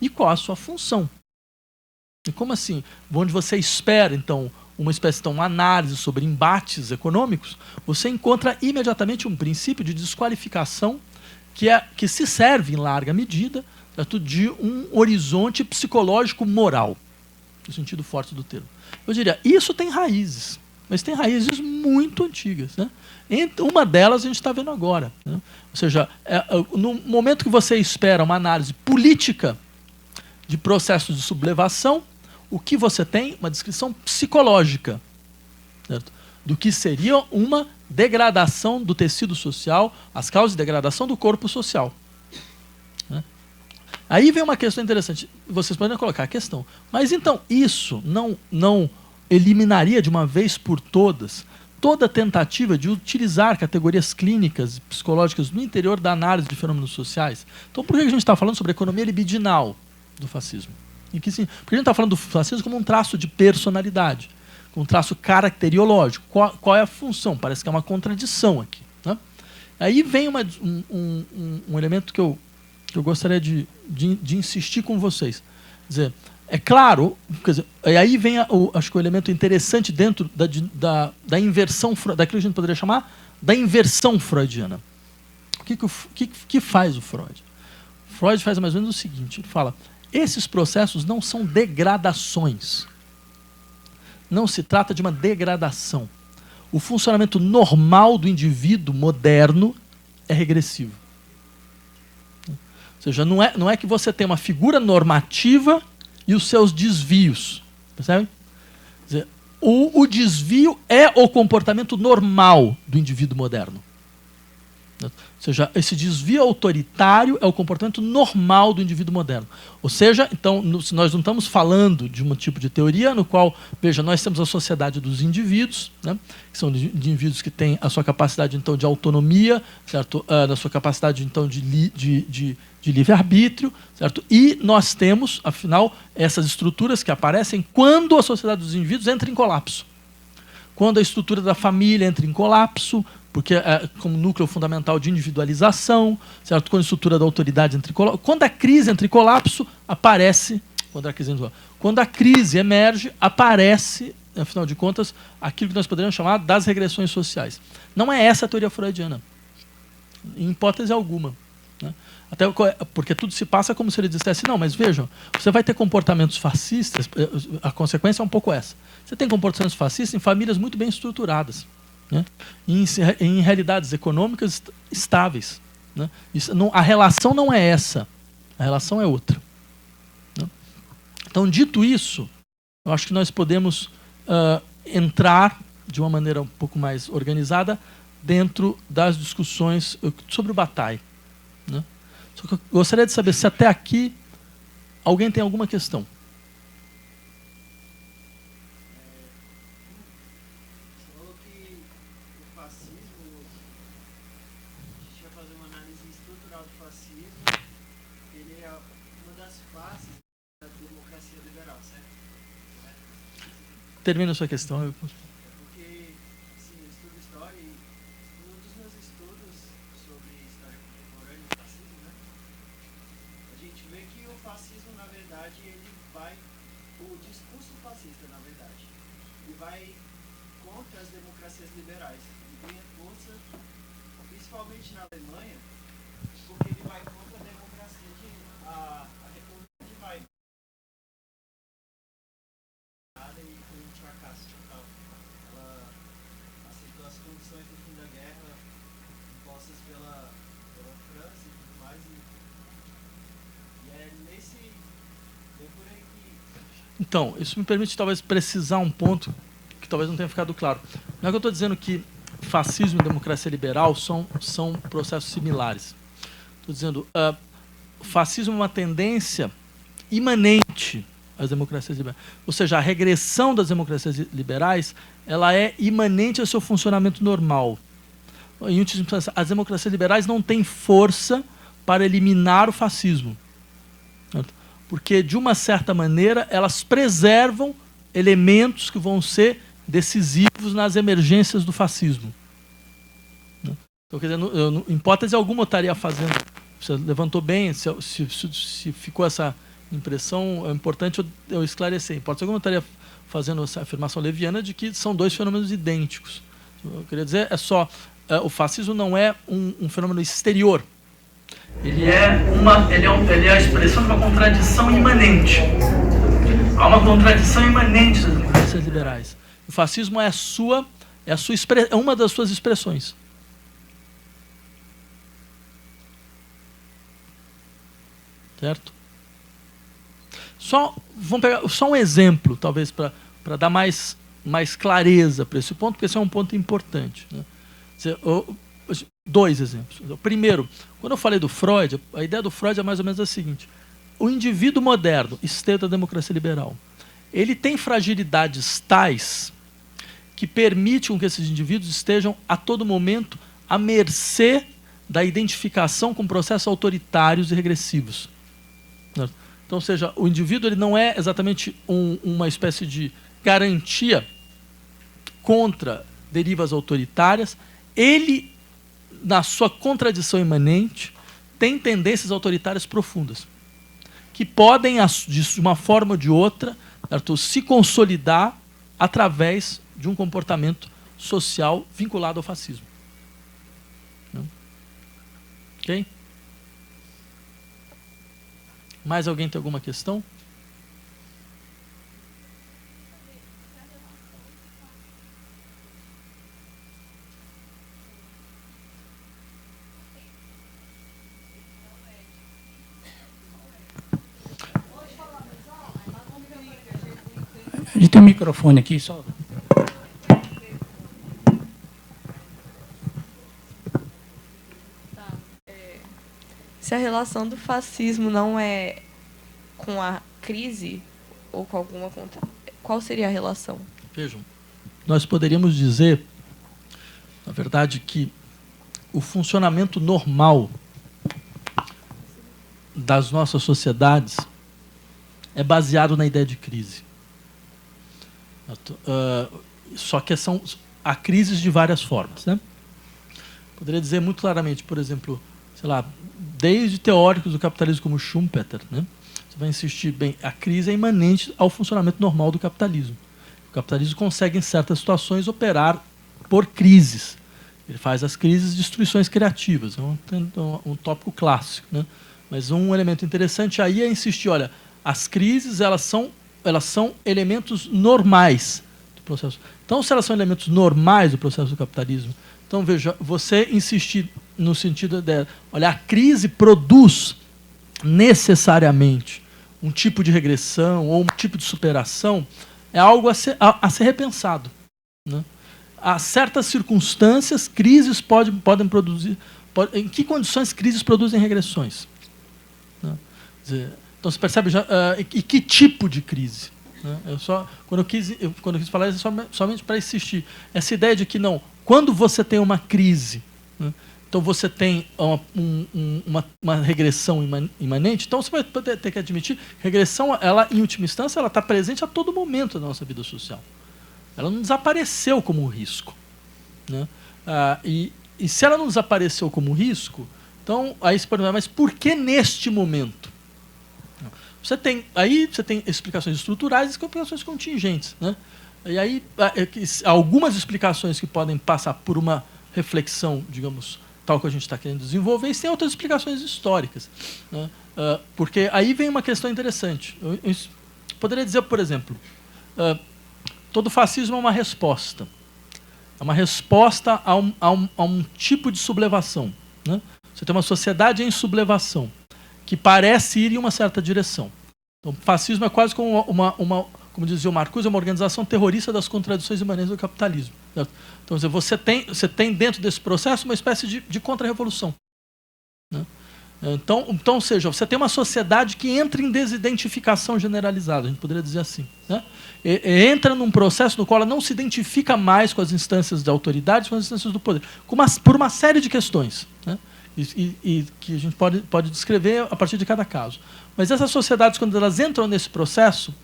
E qual a sua função. E como assim? Onde você espera, então, uma espécie de análise sobre embates econômicos, você encontra imediatamente um princípio de desqualificação que se serve, em larga medida, certo, de um horizonte psicológico moral, no sentido forte do termo. Eu diria, isso tem raízes, mas tem raízes muito antigas. Né? Uma delas a gente está vendo agora. Né? Ou seja, no momento que você espera uma análise política de processos de sublevação, o que você tem? Uma descrição psicológica, certo? Do que seria uma degradação do tecido social, as causas de degradação do corpo social. Né? Aí vem uma questão interessante. Vocês podem colocar a questão. Mas então, isso não eliminaria de uma vez por todas toda tentativa de utilizar categorias clínicas e psicológicas no interior da análise de fenômenos sociais? Então, por que a gente está falando sobre a economia libidinal do fascismo? Porque a gente está falando do fascismo como um traço de personalidade, como um traço caracteriológico. Qual é a função? Parece que é uma contradição aqui. Né? Aí vem um elemento que eu gostaria de insistir com vocês. Quer dizer, é claro, quer dizer, aí vem acho que o elemento interessante dentro da inversão, daquilo que a gente poderia chamar da inversão freudiana. O que faz o Freud? Freud faz mais ou menos o seguinte, ele fala, esses processos não são degradações. Não se trata de uma degradação. O funcionamento normal do indivíduo moderno é regressivo. Ou seja, não é que você tem uma figura normativa e os seus desvios. Percebe? Quer dizer, o desvio é o comportamento normal do indivíduo moderno. Ou seja, esse desvio autoritário é o comportamento normal do indivíduo moderno. Ou seja, então, nós não estamos falando de um tipo de teoria no qual, veja, nós temos a sociedade dos indivíduos, né, que são indivíduos que têm a sua capacidade, então, de autonomia, certo? A sua capacidade, então, de livre-arbítrio, certo? E nós temos, afinal, essas estruturas que aparecem quando a sociedade dos indivíduos entra em colapso. Quando a estrutura da família entra em colapso, porque é como núcleo fundamental de individualização, certo? Quando a estrutura da autoridade entra em colapso. Quando a crise entra em colapso, aparece... Quando a crise emerge, aparece, afinal de contas, aquilo que nós poderíamos chamar das regressões sociais. Não é essa a teoria freudiana, em hipótese alguma. Né? Até porque tudo se passa como se ele dissesse, não, mas vejam, você vai ter comportamentos fascistas, a consequência é um pouco essa. Você tem comportamentos fascistas em famílias muito bem estruturadas, né? Em realidades econômicas estáveis. Né? A relação não é essa, a relação é outra. Né? Então, dito isso, eu acho que nós podemos entrar de uma maneira um pouco mais organizada dentro das discussões sobre o Bataille. Né? Só que eu gostaria de saber se até aqui alguém tem alguma questão. Você falou que o fascismo, a gente vai fazer uma análise estrutural do fascismo, ele é uma das faces da democracia liberal, certo? Termina a sua questão. Porque, assim, eu estudo história e um dos meus estudos sobre história contemporânea do fascismo, né? A gente vê que o fascismo, na verdade, o discurso fascista, na verdade, ele vai contra as democracias liberais. Ele ganha força, principalmente na Alemanha, porque ele vai contra a democracia a República de Weimar. E foi um fracasso total. Ela aceitou as condições do fim da guerra impostas pela França e tudo mais. E é por aí que... Então, isso me permite talvez precisar um ponto que talvez não tenha ficado claro. Não é que eu estou dizendo que fascismo e democracia liberal são processos similares. Estou dizendo o fascismo é uma tendência imanente às democracias liberais. Ou seja, a regressão das democracias liberais ela é imanente ao seu funcionamento normal. Em última instância, as democracias liberais não têm força para eliminar o fascismo. Porque, de uma certa maneira, elas preservam elementos que vão ser decisivos nas emergências do fascismo. Então, quer dizer, em hipótese alguma eu estaria fazendo... Você levantou bem, se ficou essa impressão, é importante eu esclarecer. Em hipótese alguma eu estaria fazendo essa afirmação leviana de que são dois fenômenos idênticos. Eu queria dizer, o fascismo não é um fenômeno exterior. Ele é a expressão de uma contradição imanente. Há uma contradição imanente das democracias liberais. O fascismo é uma das suas expressões. Certo? Vamos pegar só um exemplo, talvez, para dar mais clareza para esse ponto, porque esse é um ponto importante. Né? Dois exemplos. Primeiro, quando eu falei do Freud, a ideia do Freud é mais ou menos a seguinte: o indivíduo moderno, esteio da democracia liberal, ele tem fragilidades tais que permitem que esses indivíduos estejam a todo momento à mercê da identificação com processos autoritários e regressivos. Então, ou seja, o indivíduo ele não é exatamente uma espécie de garantia contra derivas autoritárias. Ele, na sua contradição imanente, tem tendências autoritárias profundas, que podem, de uma forma ou de outra, certo, se consolidar através de um comportamento social vinculado ao fascismo. Ok? Mais alguém tem alguma questão? A gente tem um microfone aqui, só. Se a relação do fascismo não é com a crise ou com alguma contra, qual seria a relação? Vejam, nós poderíamos dizer, na verdade, que o funcionamento normal das nossas sociedades é baseado na ideia de crise. Só que há crises de várias formas, né? Poderia dizer muito claramente, por exemplo, sei lá, desde teóricos do capitalismo como Schumpeter, né? Você vai insistir, bem, a crise é imanente ao funcionamento normal do capitalismo. O capitalismo consegue, em certas situações, operar por crises. Ele faz as crises destruições criativas, é um tópico clássico, né? Mas um elemento interessante aí é insistir, olha, as crises elas são elementos normais do processo. Então, se elas são elementos normais do processo do capitalismo, então veja, você insistir no sentido de, olha, a crise produz necessariamente um tipo de regressão ou um tipo de superação, é algo a ser repensado, né? Há certas circunstâncias, crises podem produzir... em que condições crises produzem regressões? Né? Quer dizer, então, você percebe já, e que tipo de crise? Né? Quando eu quis falar isso, somente para insistir. Essa ideia de que, não, quando você tem uma crise, né, então você tem uma regressão imanente, então você vai ter que admitir que regressão, ela, em última instância, ela está presente a todo momento da nossa vida social. Ela não desapareceu como um risco, né? E se ela não desapareceu como um risco, então aí você pode perguntar, mas por que neste momento? Você tem explicações estruturais e explicações contingentes, né? E aí algumas explicações que podem passar por uma reflexão, digamos, tal que a gente está querendo desenvolver, e tem outras explicações históricas, né? Porque aí vem uma questão interessante. Eu poderia dizer, por exemplo, todo fascismo é uma resposta. É uma resposta a um tipo de sublevação, né? Você tem uma sociedade em sublevação, que parece ir em uma certa direção. Então, o fascismo é quase como como dizia o Marcuse, uma organização terrorista das contradições imanentes do capitalismo. Certo? Então, você tem dentro desse processo uma espécie de contra-revolução, né? Então, ou seja, você tem uma sociedade que entra em desidentificação generalizada, a gente poderia dizer assim, né? Entra num processo no qual ela não se identifica mais com as instâncias da autoridade, com as instâncias do poder, por uma série de questões, né? E que a gente pode descrever a partir de cada caso. Mas essas sociedades, quando elas entram nesse processo,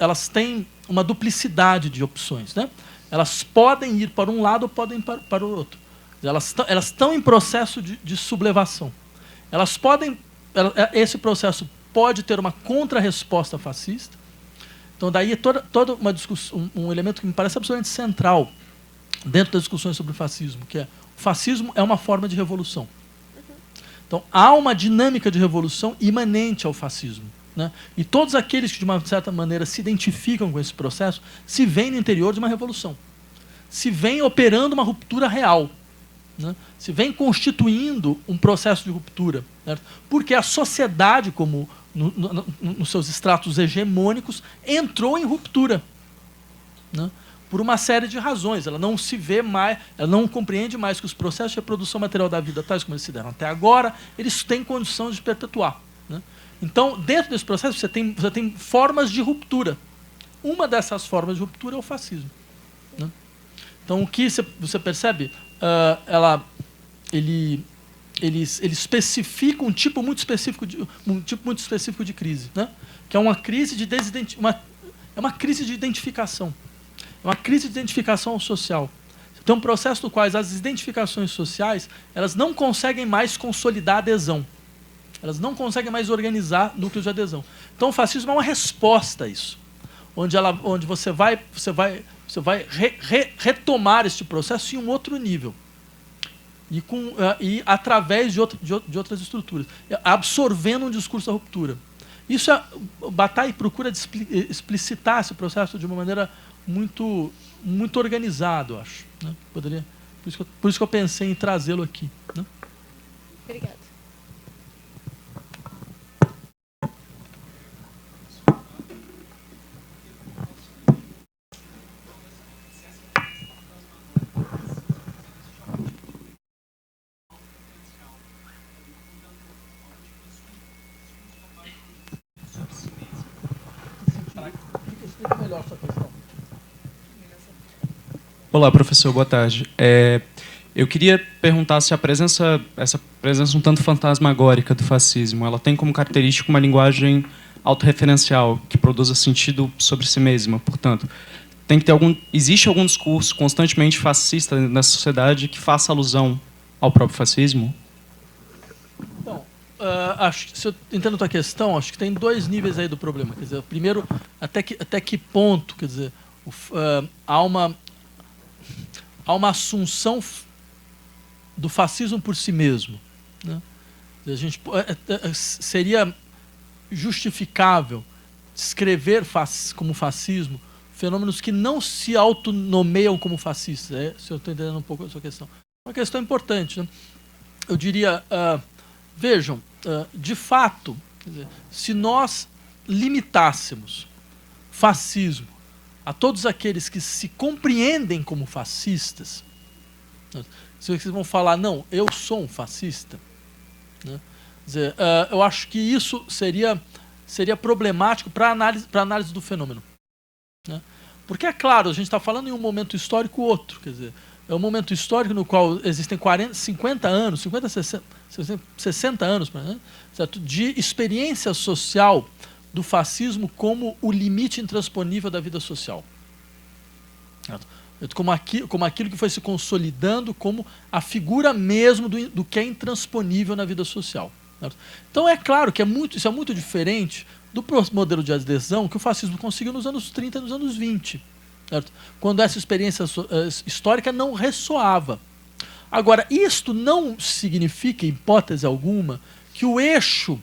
elas têm uma duplicidade de opções, né? Elas podem ir para um lado ou podem ir para o outro. Elas estão em processo de sublevação. Esse processo pode ter uma contra-resposta fascista. Então, daí é toda uma discussão, um elemento que me parece absolutamente central dentro das discussões sobre o fascismo, que é o fascismo é uma forma de revolução. Então, há uma dinâmica de revolução imanente ao fascismo, né? E todos aqueles que, de uma certa maneira, se identificam com esse processo, se veem no interior de uma revolução. Se veem operando uma ruptura real, né? Se vem constituindo um processo de ruptura, certo? Porque a sociedade, como nos seus estratos hegemônicos, entrou em ruptura, né? Por uma série de razões. Ela não se vê mais, ela não compreende mais que os processos de reprodução material da vida, tais como eles se deram até agora, eles têm condição de perpetuar, né? Então, dentro desse processo, você tem formas de ruptura. Uma dessas formas de ruptura é o fascismo, né? Então, o que você percebe? Ele especifica um tipo muito específico de crise, né? Que é uma crise de uma crise de identificação. É uma crise de identificação social. Tem um processo no qual as identificações sociais elas não conseguem mais consolidar a adesão. Elas não conseguem mais organizar núcleos de adesão. Então, o fascismo é uma resposta a isso, onde você vai retomar este processo em um outro nível. e através de outras estruturas, absorvendo um discurso da ruptura. Isso Bataille procura explicitar esse processo de uma maneira muito, muito organizada, eu acho. Né? Por isso que eu pensei em trazê-lo aqui. Né? Obrigada. Olá, professor, boa tarde. Eu queria perguntar se essa presença um tanto fantasmagórica do fascismo, ela tem como característica uma linguagem autorreferencial, que produza sentido sobre si mesma. Portanto, existe algum discurso constantemente fascista nessa sociedade que faça alusão ao próprio fascismo? Então, acho que, se eu entendo a tua questão, acho que tem dois níveis aí do problema. Quer dizer, primeiro, até que ponto, quer dizer, há uma assunção do fascismo por si mesmo. Né? Seria justificável descrever como fascismo fenômenos que não se autonomeiam como fascistas. Se eu estou entendendo um pouco a sua questão. Uma questão importante. Né? Eu diria, vejam, de fato, quer dizer, se nós limitássemos fascismo a todos aqueles que se compreendem como fascistas, né? Se vocês vão falar, não, eu sou um fascista, né? Quer dizer, eu acho que isso seria problemático para análise do fenômeno. Né? Porque, é claro, a gente está falando em um momento histórico outro, quer dizer, é um momento histórico no qual existem 50 anos, 60 anos, né? Certo? De experiência social do fascismo como o limite intransponível da vida social. Como aquilo que foi se consolidando como a figura mesmo do que é intransponível na vida social. Então é claro que isso é muito diferente do modelo de adesão que o fascismo conseguiu nos anos 30 e nos anos 20, certo? Quando essa experiência histórica não ressoava. Agora, isto não significa, em hipótese alguma, que o eixo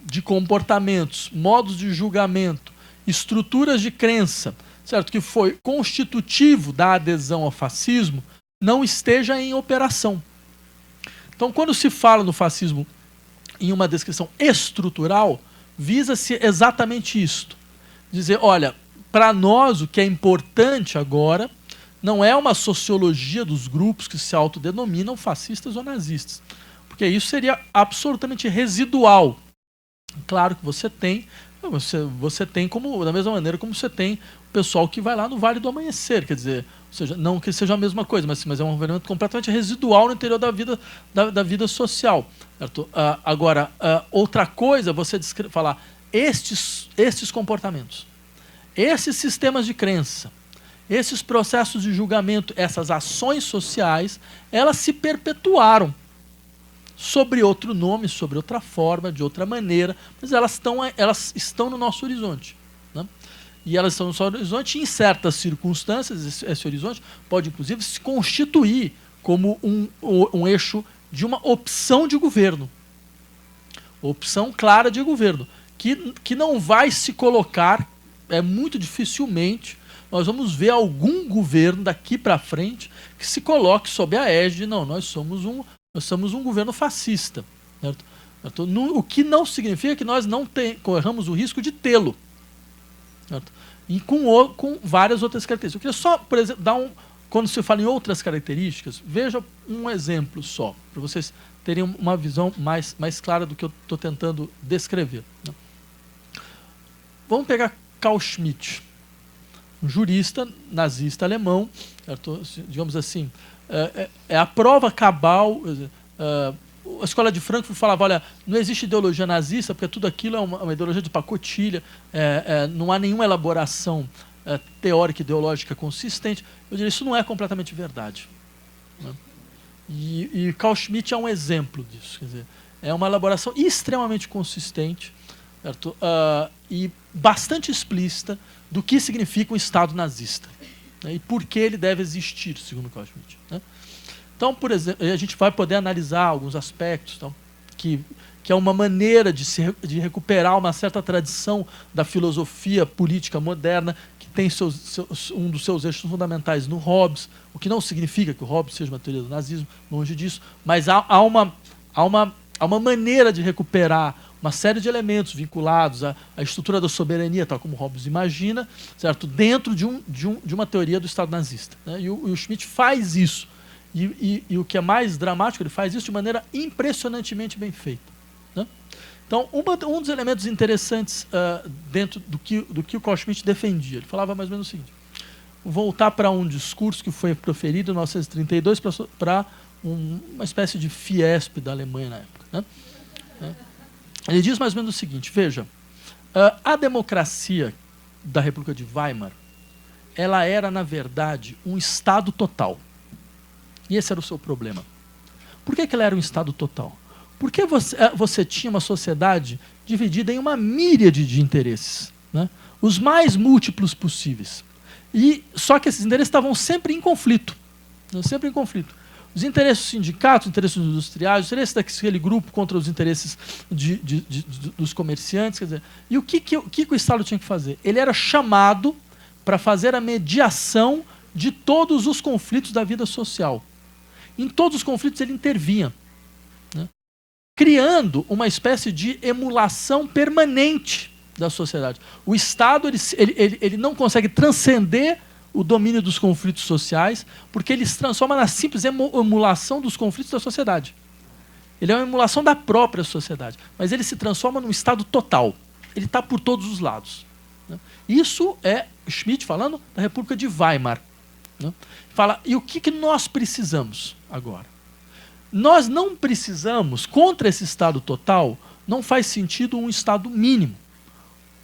de comportamentos, modos de julgamento, estruturas de crença, certo, que foi constitutivo da adesão ao fascismo, não esteja em operação. Então, quando se fala no fascismo em uma descrição estrutural, visa-se exatamente isto. Dizer, olha, para nós o que é importante agora não é uma sociologia dos grupos que se autodenominam fascistas ou nazistas, porque isso seria absolutamente residual. Claro que você tem como, da mesma maneira como você tem o pessoal que vai lá no Vale do Amanhecer, quer dizer, ou seja, não que seja a mesma coisa, mas é um movimento completamente residual no interior da vida social. Certo? Agora, outra coisa, você falar estes comportamentos, esses sistemas de crença, esses processos de julgamento, essas ações sociais, elas se perpetuaram sobre outro nome, sobre outra forma, de outra maneira, mas elas estão no nosso horizonte. Né? E elas estão no nosso horizonte e, em certas circunstâncias, esse horizonte pode, inclusive, se constituir como um eixo de uma opção de governo. Opção clara de governo, que não vai se colocar, muito dificilmente, nós vamos ver algum governo daqui para frente que se coloque sob a égide, não, nós somos um governo fascista. Certo? O que não significa que nós não corramos o risco de tê-lo. E com várias outras características. Eu queria só, por exemplo, quando se fala em outras características, veja um exemplo só, para vocês terem uma visão mais clara do que eu estou tentando descrever. Né? Vamos pegar Carl Schmitt, um jurista nazista alemão, certo? Digamos assim, é a prova cabal. A escola de Frankfurt falava, olha, não existe ideologia nazista, porque tudo aquilo é uma ideologia de pacotilha, não há nenhuma elaboração teórica e ideológica consistente. Eu diria, isso não é completamente verdade. Né? E Carl Schmitt é um exemplo disso. Quer dizer, é uma elaboração extremamente consistente, certo? E bastante explícita do que significa um Estado nazista, né? E por que ele deve existir, segundo Carl Schmitt. Né? Então, por exemplo, a gente vai poder analisar alguns aspectos, então, que é uma maneira de recuperar uma certa tradição da filosofia política moderna, que tem um dos seus eixos fundamentais no Hobbes, o que não significa que o Hobbes seja uma teoria do nazismo, longe disso, mas há uma maneira de recuperar uma série de elementos vinculados à estrutura da soberania, tal como Hobbes imagina, certo? Dentro de uma teoria do Estado nazista, né? E o Schmitt faz isso. E o que é mais dramático, ele faz isso de maneira impressionantemente bem feita, né? Então, um dos elementos interessantes dentro do que o Carl Schmitt defendia, ele falava mais ou menos o seguinte: voltar para um discurso que foi proferido em 1932 para uma espécie de Fiesp da Alemanha na época, né? Ele diz mais ou menos o seguinte: veja, a democracia da República de Weimar, ela era, na verdade, um Estado total. E esse era o seu problema. Por que ela era um Estado total? Porque você tinha uma sociedade dividida em uma míriade de interesses, né? Os mais múltiplos possíveis. Só que esses interesses estavam sempre em conflito, né? Sempre em conflito. Os interesses dos sindicatos, os interesses industriais, os interesses daquele grupo contra os interesses dos comerciantes. Quer dizer, e o que o Estado tinha que fazer? Ele era chamado para fazer a mediação de todos os conflitos da vida social. Em todos os conflitos ele intervinha, né? Criando uma espécie de emulação permanente da sociedade. O Estado ele não consegue transcender o domínio dos conflitos sociais, porque ele se transforma na simples emulação dos conflitos da sociedade. Ele é uma emulação da própria sociedade, mas ele se transforma num Estado total. Ele está por todos os lados, né? Isso é Schmitt falando da República de Weimar, né? Fala, e o que nós precisamos agora? Nós não precisamos, contra esse Estado total, não faz sentido um Estado mínimo,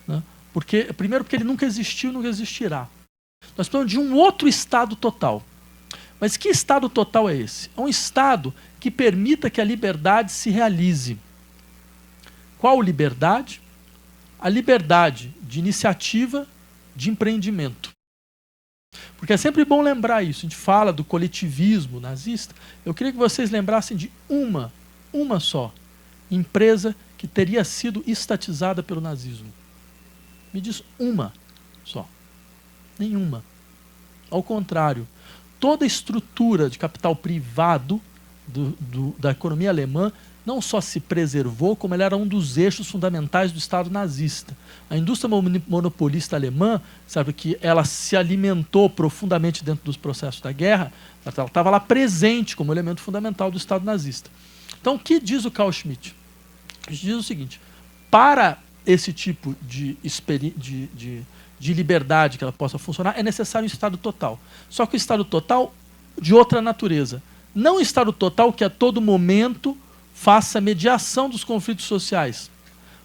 né? Primeiro porque ele nunca existiu e nunca existirá. Nós precisamos de um outro Estado total. Mas que Estado total é esse? É um Estado que permita que a liberdade se realize. Qual liberdade? A liberdade de iniciativa, de empreendimento. Porque é sempre bom lembrar isso. A gente fala do coletivismo nazista. Eu queria que vocês lembrassem de uma só empresa que teria sido estatizada pelo nazismo. Me diz uma só. Nenhuma. Ao contrário, toda a estrutura de capital privado da economia alemã não só se preservou, como ela era um dos eixos fundamentais do Estado nazista. A indústria monopolista alemã, sabe, que ela se alimentou profundamente dentro dos processos da guerra, ela estava lá presente como elemento fundamental do Estado nazista. Então, o que diz o Carl Schmitt? Ele diz o seguinte: para esse tipo de liberdade que ela possa funcionar, é necessário um Estado total. Só que o Estado total de outra natureza. Não um Estado total que a todo momento faça mediação dos conflitos sociais,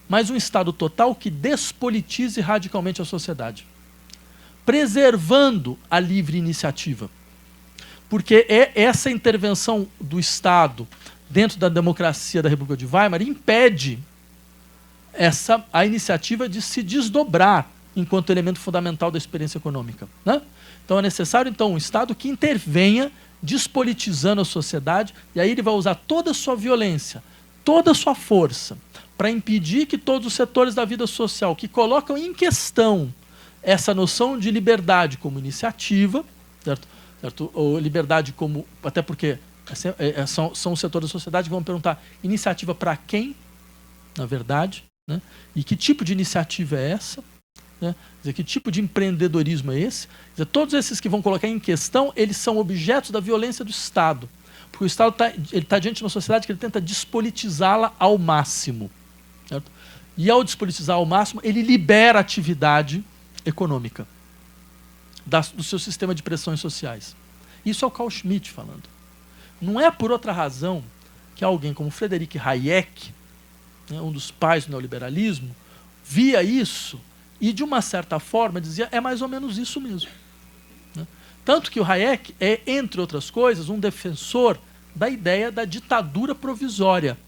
mas um Estado total que despolitize radicalmente a sociedade, preservando a livre iniciativa. Porque essa intervenção do Estado dentro da democracia da República de Weimar impede a iniciativa de se desdobrar enquanto elemento fundamental da experiência econômica, né? Então é necessário um Estado que intervenha despolitizando a sociedade, e aí ele vai usar toda a sua violência, toda a sua força, para impedir que todos os setores da vida social que colocam em questão essa noção de liberdade como iniciativa, certo? Ou liberdade como... Até porque são os setores da sociedade que vão perguntar iniciativa para quem, na verdade, né? E que tipo de iniciativa é essa? Né? Quer dizer, que tipo de empreendedorismo é esse? Quer dizer, todos esses que vão colocar em questão, eles são objetos da violência do Estado. Porque o Estado está diante de uma sociedade que ele tenta despolitizá-la ao máximo. Certo? E ao despolitizar ao máximo, ele libera a atividade econômica do seu sistema de pressões sociais. Isso é o Carl Schmitt falando. Não é por outra razão que alguém como Friedrich Hayek, né, um dos pais do neoliberalismo, via isso e, de uma certa forma, dizia, é mais ou menos isso mesmo. Né? Tanto que o Hayek é, entre outras coisas, um defensor da ideia da ditadura provisória.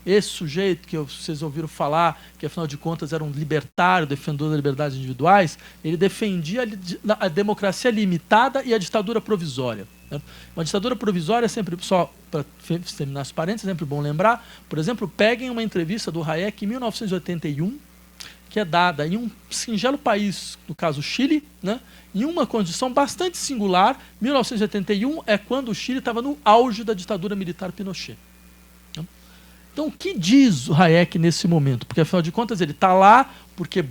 Esse sujeito que vocês ouviram falar, que afinal de contas era um libertário, defensor das liberdades individuais, ele defendia a democracia limitada e a ditadura provisória. Certo? Uma ditadura provisória é sempre, só para terminar os parênteses, é sempre bom lembrar, por exemplo, peguem uma entrevista do Hayek em 1981, que é dada em um singelo país, no caso Chile, né, em uma condição bastante singular. 1981 é quando o Chile estava no auge da ditadura militar Pinochet. Então, o que diz o Hayek nesse momento? Porque, afinal de contas, ele está lá porque,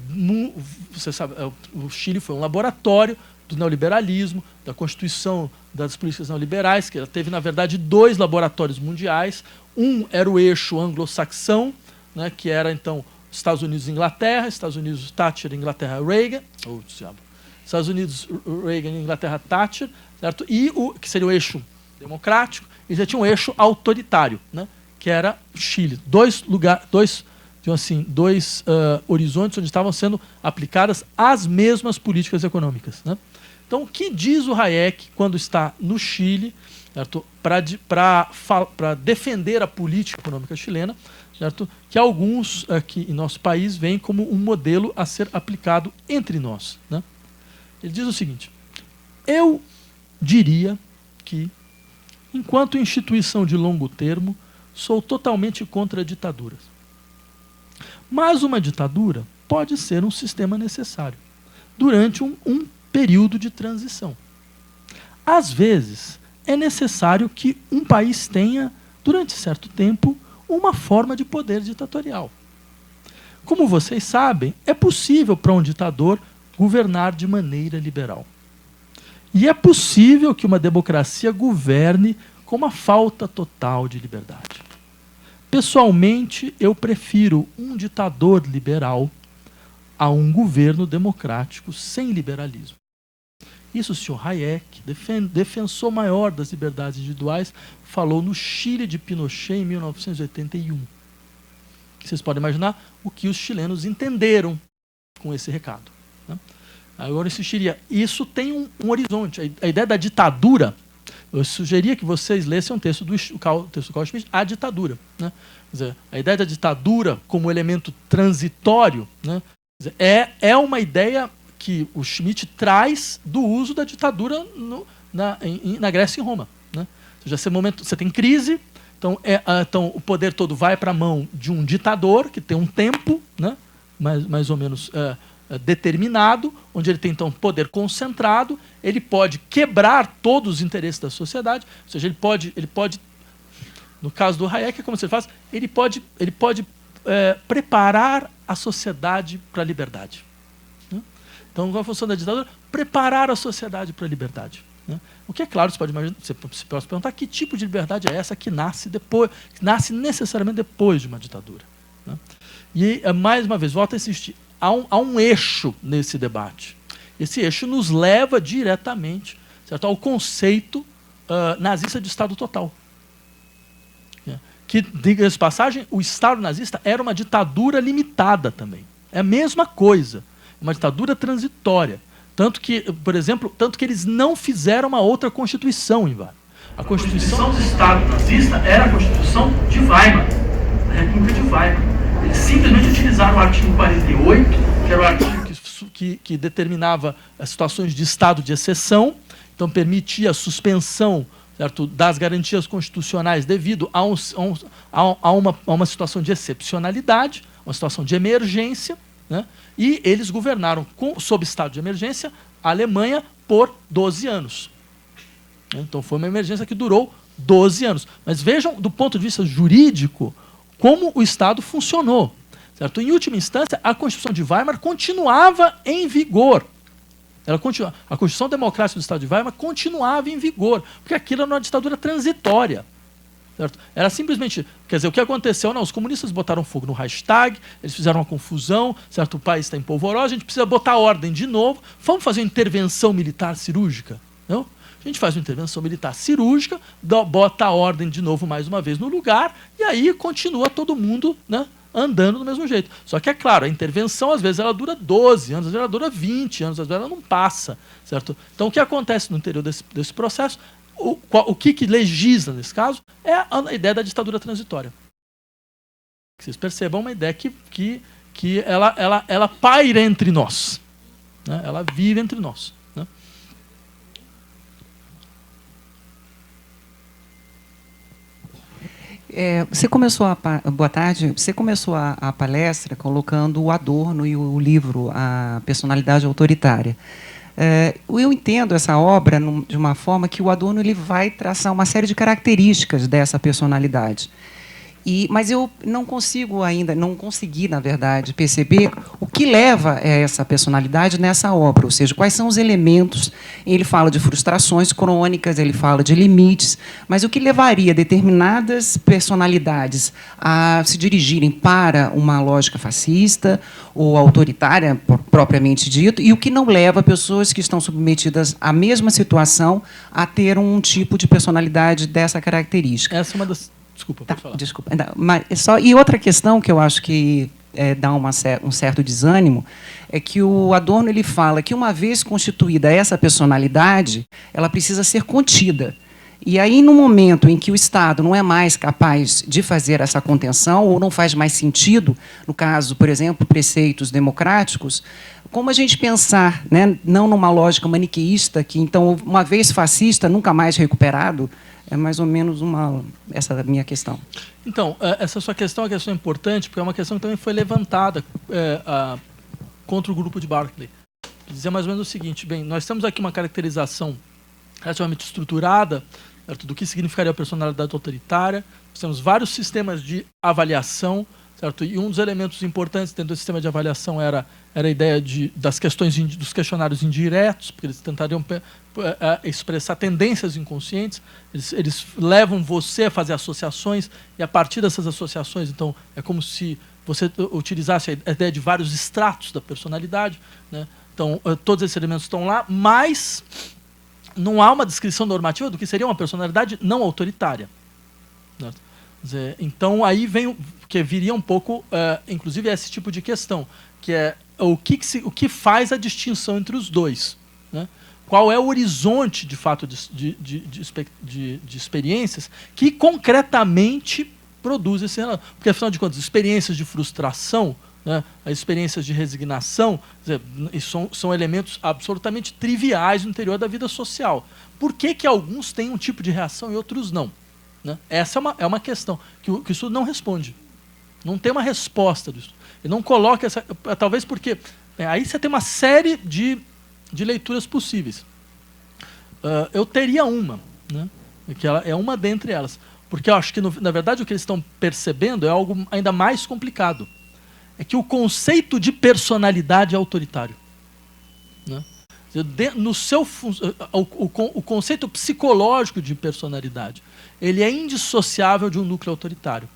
você sabe, o Chile foi um laboratório do neoliberalismo, da constituição das políticas neoliberais, que ela teve, na verdade, 2 laboratórios mundiais. Um era o eixo anglo-saxão, né, que era, então, Estados Unidos e Inglaterra, Estados Unidos Thatcher, Inglaterra Reagan, ou Estados Unidos Reagan, Inglaterra Thatcher, certo? E o que seria o eixo democrático, e já tinha um eixo autoritário, né, que era Chile. Dois horizontes onde estavam sendo aplicadas as mesmas políticas econômicas, né? Então, o que diz o Hayek quando está no Chile, para defender a política econômica chilena, certo? Que alguns aqui em nosso país veem como um modelo a ser aplicado entre nós, né? Ele diz o seguinte: eu diria que, enquanto instituição de longo termo, sou totalmente contra ditaduras. Mas uma ditadura pode ser um sistema necessário durante um período de transição. Às vezes, é necessário que um país tenha, durante certo tempo, uma forma de poder ditatorial. Como vocês sabem, é possível para um ditador governar de maneira liberal. E é possível que uma democracia governe com uma falta total de liberdade. Pessoalmente, eu prefiro um ditador liberal a um governo democrático sem liberalismo. Isso o senhor Hayek, defensor maior das liberdades individuais, falou no Chile de Pinochet em 1981. Vocês podem imaginar o que os chilenos entenderam com esse recado, né? Agora, eu insistiria, isso tem um horizonte. A ideia da ditadura, eu sugeria que vocês lessem um texto do Carl Schmitt, A Ditadura, né? Quer dizer, a ideia da ditadura como elemento transitório, né, é uma ideia que o Schmitt traz do uso da ditadura na Grécia e em Roma, né? Ou seja, esse momento, você tem crise, então o poder todo vai para a mão de um ditador que tem um tempo, né, mais ou menos determinado, onde ele tem então poder concentrado, ele pode quebrar todos os interesses da sociedade, ou seja, ele pode no caso do Hayek, como você faz, ele pode preparar a sociedade para a liberdade, né? Então, qual a função da ditadura? Preparar a sociedade para a liberdade, né? O que é claro, você pode imaginar, você pode perguntar que tipo de liberdade é essa que nasce necessariamente depois de uma ditadura, né? E, mais uma vez, volto a insistir, há um eixo nesse debate. Esse eixo nos leva diretamente, certo, ao conceito nazista de Estado total. Que, diga-se de passagem, o Estado nazista era uma ditadura limitada também. É a mesma coisa, uma ditadura transitória. Tanto que, por exemplo, eles não fizeram uma outra Constituição em Weimar. A Constituição do Estado nazista era a Constituição de Weimar, da República de Weimar. Eles simplesmente utilizaram o artigo 48, que era o artigo que determinava as situações de estado de exceção, então permitia a suspensão, certo, das garantias constitucionais devido a uma situação de excepcionalidade, uma situação de emergência, né? E eles governaram sob estado de emergência a Alemanha por 12 anos. Então foi uma emergência que durou 12 anos. Mas vejam, do ponto de vista jurídico, como o Estado funcionou, certo? Em última instância, a Constituição de Weimar continuava em vigor. A Constituição Democrática do Estado de Weimar continuava em vigor, porque aquilo era uma ditadura transitória, certo? Era simplesmente, quer dizer, o que aconteceu? Não, os comunistas botaram fogo no Reichstag, eles fizeram uma confusão, certo? O país está em polvorosa, a gente precisa botar ordem de novo, vamos fazer uma intervenção militar cirúrgica, não? A gente faz uma intervenção militar cirúrgica, bota a ordem de novo mais uma vez no lugar, e aí continua todo mundo, né, andando do mesmo jeito. Só que, é claro, a intervenção, às vezes, ela dura 12 anos, às vezes ela dura 20 anos, às vezes ela não passa, certo? Então, o que acontece no interior desse processo, o que legisla, nesse caso, é a ideia da ditadura transitória. Vocês percebam uma ideia que ela paira entre nós, né? Ela vive entre nós, né? Você começou boa tarde. Você começou a palestra colocando o Adorno e o livro A Personalidade Autoritária. Eu entendo essa obra de uma forma que o Adorno ele vai traçar uma série de características dessa personalidade. Mas eu não consegui, na verdade, perceber o que leva a essa personalidade nessa obra, ou seja, quais são os elementos. Ele fala de frustrações crônicas, ele fala de limites, mas o que levaria determinadas personalidades a se dirigirem para uma lógica fascista ou autoritária, propriamente dito, e o que não leva pessoas que estão submetidas à mesma situação a ter um tipo de personalidade dessa característica. Essa é uma das... Desculpa, pode falar. Desculpa. E outra questão que eu acho que dá um certo desânimo é que o Adorno ele fala que, uma vez constituída essa personalidade, ela precisa ser contida. E aí, no momento em que o Estado não é mais capaz de fazer essa contenção, ou não faz mais sentido, no caso, por exemplo, preceitos democráticos, como a gente pensar, né, não numa lógica maniqueísta, que, então, uma vez fascista, nunca mais recuperado? É mais ou menos essa é a minha questão. Então, essa sua questão é uma questão importante, porque é uma questão que também foi levantada contra o grupo de Berkeley. Dizia mais ou menos o seguinte: bem, nós temos aqui uma caracterização relativamente estruturada, certo, do que significaria a personalidade autoritária. Nós temos vários sistemas de avaliação, certo? E um dos elementos importantes dentro do sistema de avaliação era a ideia das questões dos questionários indiretos, porque eles tentariam expressar tendências inconscientes. Eles levam você a fazer associações, e a partir dessas associações, então, é como se você utilizasse a ideia de vários estratos da personalidade, né? Então, todos esses elementos estão lá, mas não há uma descrição normativa do que seria uma personalidade não autoritária, né? Então, aí viria um pouco, inclusive, esse tipo de questão, que é o que faz a distinção entre os dois, né? Qual é o horizonte, de fato, de experiências que concretamente produz esse relato. Porque, afinal de contas, experiências de frustração, né, as experiências de resignação, são elementos absolutamente triviais no interior da vida social. Por que alguns têm um tipo de reação e outros não? Né? Essa é uma questão que o estudo não responde. Não tem uma resposta do estudo. Ele não coloca essa... Talvez porque... aí você tem uma série de leituras possíveis. Eu teria uma, né, que ela é uma dentre elas. Porque eu acho que, na verdade, o que eles estão percebendo é algo ainda mais complicado. É que o conceito de personalidade é autoritário, né? O conceito psicológico de personalidade, ele é indissociável de um núcleo autoritário,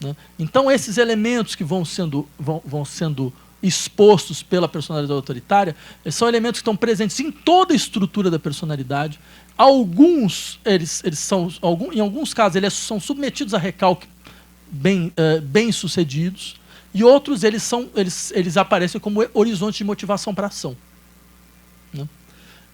né? Então, esses elementos que vão sendo expostos pela personalidade autoritária são elementos que estão presentes em toda a estrutura da personalidade. Alguns, em alguns casos, eles são submetidos a recalque bem-sucedidos, e outros eles aparecem como horizonte de motivação para a ação, né?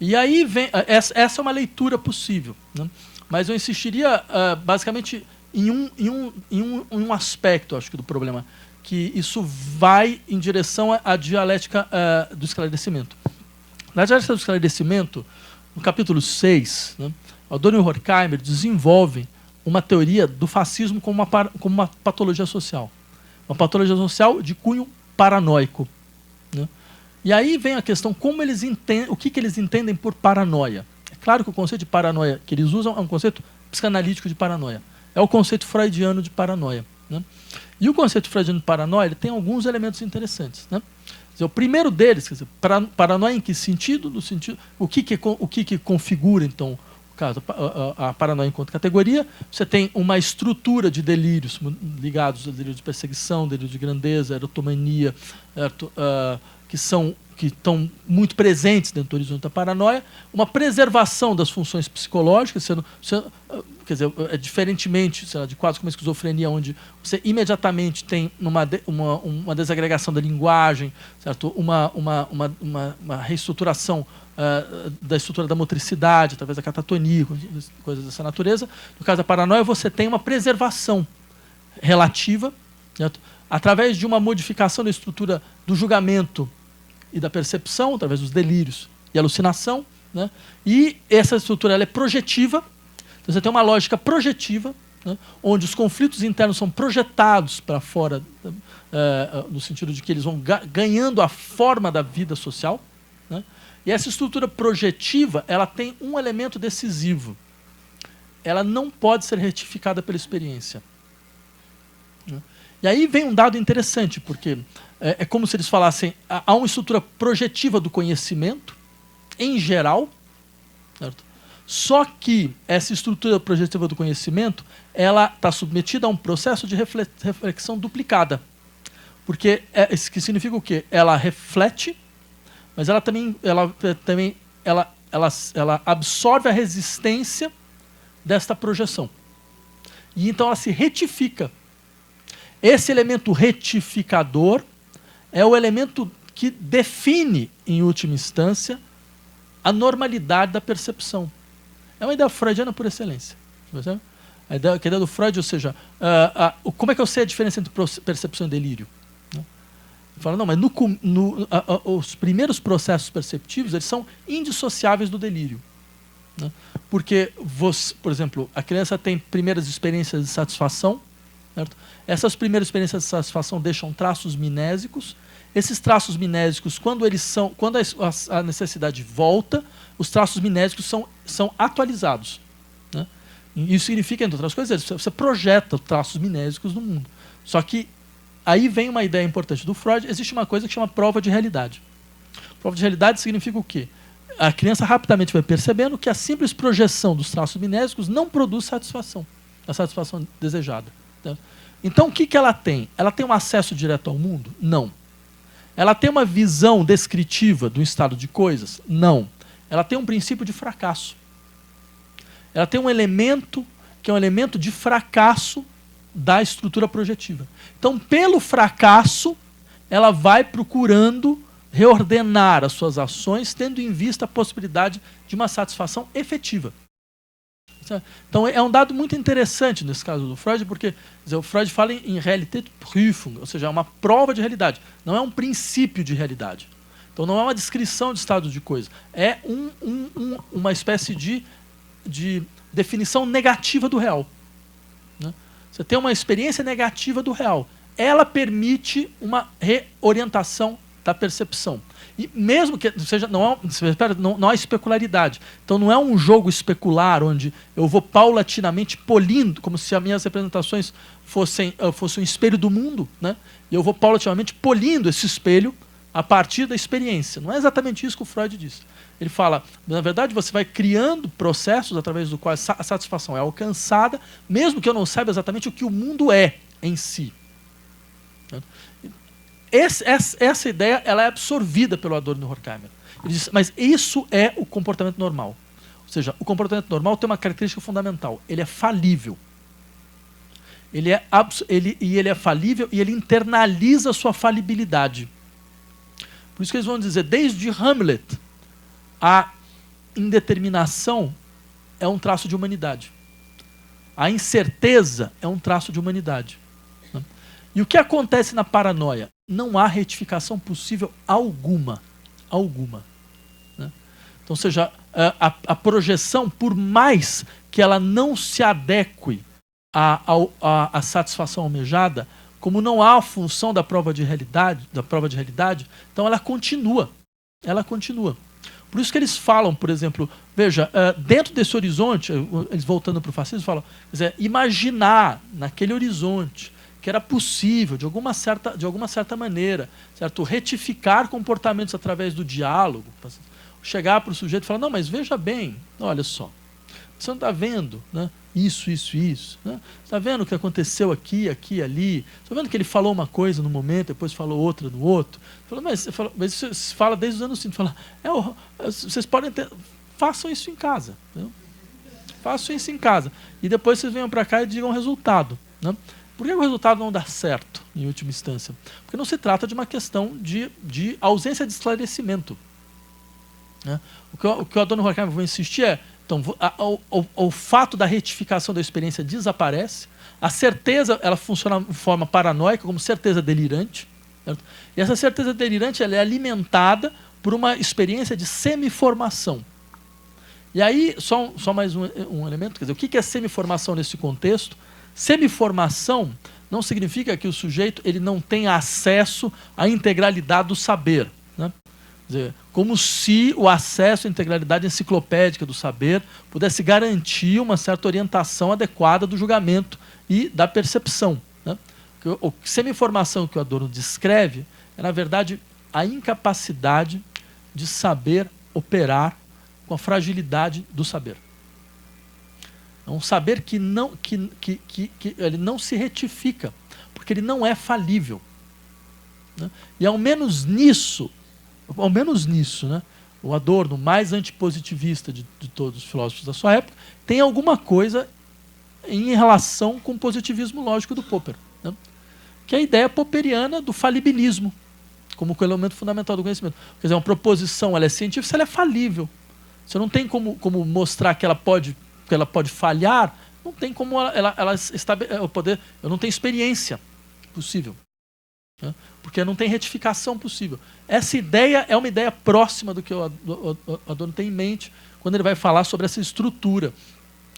E aí essa é uma leitura possível, né? Mas eu insistiria basicamente em um aspecto, acho que, do problema, que isso vai em direção à dialética do esclarecimento. Na dialética do esclarecimento, no capítulo 6, né, Adorno e Horkheimer desenvolvem uma teoria do fascismo como uma patologia social. Uma patologia social de cunho paranoico, né? E aí vem a questão, o que eles entendem por paranoia. É claro que o conceito de paranoia que eles usam é um conceito psicanalítico de paranoia. É o conceito freudiano de paranoia, né? E o conceito freudiano de paranoia ele tem alguns elementos interessantes, né? Quer dizer, o primeiro deles, quer dizer, paranoia em que sentido? No sentido, o que configura, então, caso a paranoia enquanto categoria? Você tem uma estrutura de delírios ligados a delírio de perseguição, delírio de grandeza, erotomania, que estão muito presentes dentro do horizonte da paranoia, uma preservação das funções psicológicas, quer dizer, diferentemente, sei lá, de quadros como a esquizofrenia, onde você imediatamente tem uma desagregação da linguagem, certo? Uma reestruturação da estrutura da motricidade, através da catatonia, coisas dessa natureza. No caso da paranoia, você tem uma preservação relativa, certo? Através de uma modificação da estrutura do julgamento e da percepção, através dos delírios e alucinação, né? E essa estrutura ela é projetiva. Então, você tem uma lógica projetiva, né, onde os conflitos internos são projetados para fora, no sentido de que eles vão ganhando a forma da vida social, né, e essa estrutura projetiva ela tem um elemento decisivo. Ela não pode ser retificada pela experiência. Né. E aí vem um dado interessante, porque é como se eles falassem, há uma estrutura projetiva do conhecimento, em geral, certo? Só que essa estrutura projetiva do conhecimento ela está submetida a um processo de reflexão duplicada. Porque isso que significa o quê? Ela reflete, mas ela também absorve a resistência desta projeção. E então ela se retifica. Esse elemento retificador é o elemento que define, em última instância, a normalidade da percepção. É uma ideia freudiana por excelência. A ideia do Freud, ou seja, como é que eu sei a diferença entre percepção e delírio? Fala, não, mas os primeiros processos perceptivos eles são indissociáveis do delírio. Né? Porque, por exemplo, a criança tem primeiras experiências de satisfação. Certo? Essas primeiras experiências de satisfação deixam traços minésicos. Esses traços minésicos, quando a necessidade volta, os traços minésicos são atualizados. Né? Isso significa, entre outras coisas, você projeta traços minésicos no mundo. Só que aí vem uma ideia importante do Freud, existe uma coisa que chama prova de realidade. Prova de realidade significa o quê? A criança rapidamente vai percebendo que a simples projeção dos traços minésicos não produz satisfação, a satisfação desejada. Tá? Então, o que ela tem? Ela tem um acesso direto ao mundo? Não. Ela tem uma visão descritiva do estado de coisas? Não. Ela tem um princípio de fracasso. Ela tem um elemento que é um elemento de fracasso da estrutura projetiva. Então, pelo fracasso, ela vai procurando reordenar as suas ações, tendo em vista a possibilidade de uma satisfação efetiva. Então, é um dado muito interessante nesse caso do Freud, porque o Freud fala em Realitätsprüfung, ou seja, é uma prova de realidade, não é um princípio de realidade. Então, não é uma descrição de estado de coisa, é uma espécie de definição negativa do real. Né? Você tem uma experiência negativa do real. Ela permite uma reorientação da percepção. E mesmo que seja, não há especularidade. Então não é um jogo especular onde eu vou paulatinamente polindo, como se as minhas representações fossem um espelho do mundo, né? E eu vou paulatinamente polindo esse espelho a partir da experiência. Não é exatamente isso que o Freud diz. Ele fala, na verdade, você vai criando processos através do qual a satisfação é alcançada, mesmo que eu não saiba exatamente o que o mundo é em si. Essa ideia ela é absorvida pelo Adorno e Horkheimer. Ele diz, mas isso é o comportamento normal. Ou seja, o comportamento normal tem uma característica fundamental. Ele é falível. Ele é falível e ele internaliza a sua falibilidade. Por isso que eles vão dizer, desde Hamlet, a indeterminação é um traço de humanidade. A incerteza é um traço de humanidade. E o que acontece na paranoia? Não há retificação possível alguma. Alguma. Né? Então, ou seja, a projeção, por mais que ela não se adeque à satisfação almejada, como não há a função da prova de realidade, então ela continua. Ela continua. Por isso que eles falam, por exemplo, veja, dentro desse horizonte, eles voltando para o fascismo, falam, quer dizer, imaginar naquele horizonte que era possível, de alguma certa maneira, certo? Retificar comportamentos através do diálogo, chegar para o sujeito e falar, não, mas veja bem, olha só, você não está vendo, né? Isso. Né? Você está vendo o que aconteceu aqui, ali? Está vendo que ele falou uma coisa no momento, depois falou outra no outro? Mas você fala desde os anos 50, vocês podem façam isso em casa. Entendeu? Façam isso em casa. E depois vocês venham para cá e digam o resultado. Né? Por que o resultado não dá certo, em última instância? Porque não se trata de uma questão de ausência de esclarecimento. Né? O que o Adorno e o Horkheimer vão insistir é, então, o fato da retificação da experiência desaparece, a certeza ela funciona de forma paranoica, como certeza delirante, certo? E essa certeza delirante ela é alimentada por uma experiência de semiformação. E aí, só mais um elemento, quer dizer, o que é semiformação nesse contexto? Semiformação não significa que o sujeito ele não tenha acesso à integralidade do saber, né? Quer dizer, como se o acesso à integralidade enciclopédica do saber pudesse garantir uma certa orientação adequada do julgamento e da percepção, né? A semi-informação que o Adorno descreve é, na verdade, a incapacidade de saber operar com a fragilidade do saber. É um saber que ele não se retifica, porque ele não é falível, né? E ao menos nisso, né, o Adorno, mais antipositivista de todos os filósofos da sua época, tem alguma coisa em relação com o positivismo lógico do Popper, né? Que é a ideia popperiana do falibilismo, como elemento fundamental do conhecimento. Quer dizer, uma proposição, ela é científica se ela é falível. Você não tem como mostrar que ela pode falhar, não tem como eu não tenho experiência possível, né? Porque não tem retificação possível. Essa ideia é uma ideia próxima do que o Adorno tem em mente quando ele vai falar sobre essa estrutura.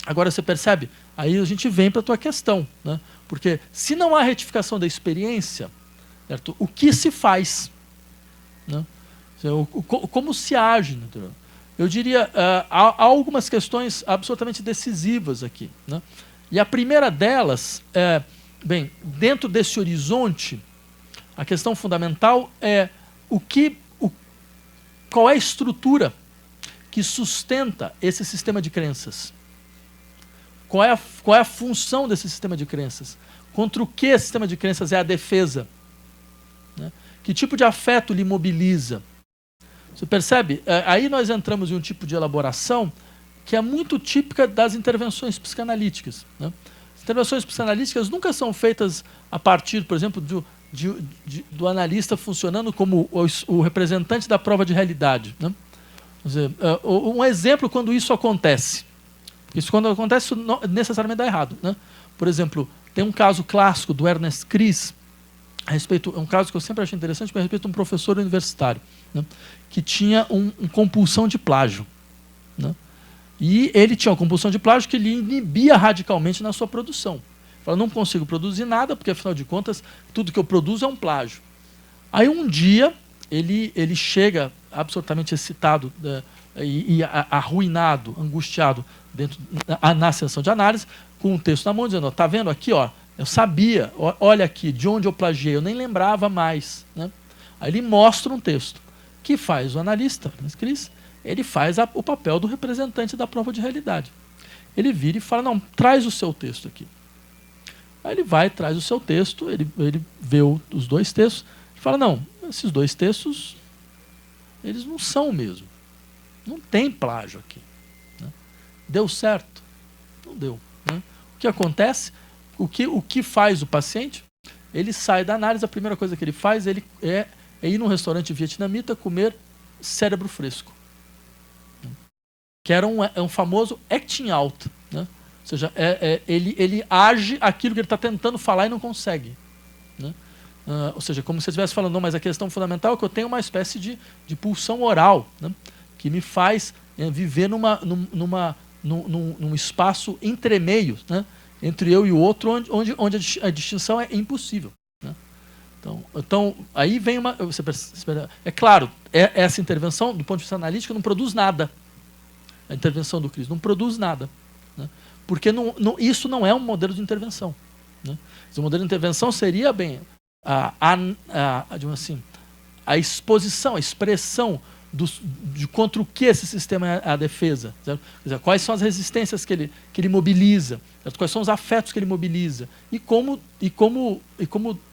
Agora você percebe? Aí a gente vem para a tua questão, né? Porque se não há retificação da experiência, certo? O que se faz, né? Como se age, né? Eu diria, há algumas questões absolutamente decisivas aqui, né? E a primeira delas é, bem, dentro desse horizonte, a questão fundamental é qual é a estrutura que sustenta esse sistema de crenças? Qual é a função desse sistema de crenças? Contra o que esse sistema de crenças é a defesa, né? Que tipo de afeto lhe mobiliza? Você percebe? Aí nós entramos em um tipo de elaboração que é muito típica das intervenções psicanalíticas, né? As intervenções psicanalíticas nunca são feitas a partir, por exemplo, do analista funcionando como o representante da prova de realidade, né? Quer dizer, um exemplo quando isso acontece. Isso quando acontece não, necessariamente dá errado, né? Por exemplo, tem um caso clássico do Ernest Kris, a respeito, é um caso que eu sempre achei interessante, a respeito de um professor universitário, né, que tinha uma compulsão de plágio, né? E ele tinha uma compulsão de plágio que lhe inibia radicalmente na sua produção. Ele falou, não consigo produzir nada, porque afinal de contas, tudo que eu produzo é um plágio. Aí um dia, ele chega absolutamente excitado e arruinado, angustiado, na sessão de análise, com um texto na mão, dizendo, está vendo aqui, ó, eu sabia, olha aqui, de onde eu plagiei, eu nem lembrava mais, né? Aí ele mostra um texto. Que faz o analista, Cris? Ele faz o papel do representante da prova de realidade. Ele vira e fala, não, traz o seu texto aqui. Aí ele vai, traz o seu texto, ele vê os dois textos, e fala, não, esses dois textos, eles não são o mesmo. Não tem plágio aqui, né? Deu certo? Não deu, né? O que acontece? O que faz o paciente? Ele sai da análise, a primeira coisa que ele faz é ir num restaurante vietnamita comer cérebro fresco, né? Que era um famoso acting out, né? Ou seja, ele age aquilo que ele está tentando falar e não consegue, né? Ou seja, como se você estivesse falando, não, mas a questão fundamental é que eu tenho uma espécie de pulsão oral, né, que me faz viver num espaço entremeio, né, entre eu e o outro, onde a distinção é impossível, né? Então, aí vem uma... É claro, essa intervenção, do ponto de vista analítico, não produz nada. A intervenção do Kris não produz nada, né? Porque isso não é um modelo de intervenção, né? O modelo de intervenção seria, bem, digamos assim, a exposição, a expressão de contra o que esse sistema é a defesa, certo? Quer dizer, quais são as resistências que ele mobiliza, certo? Quais são os afetos que ele mobiliza e como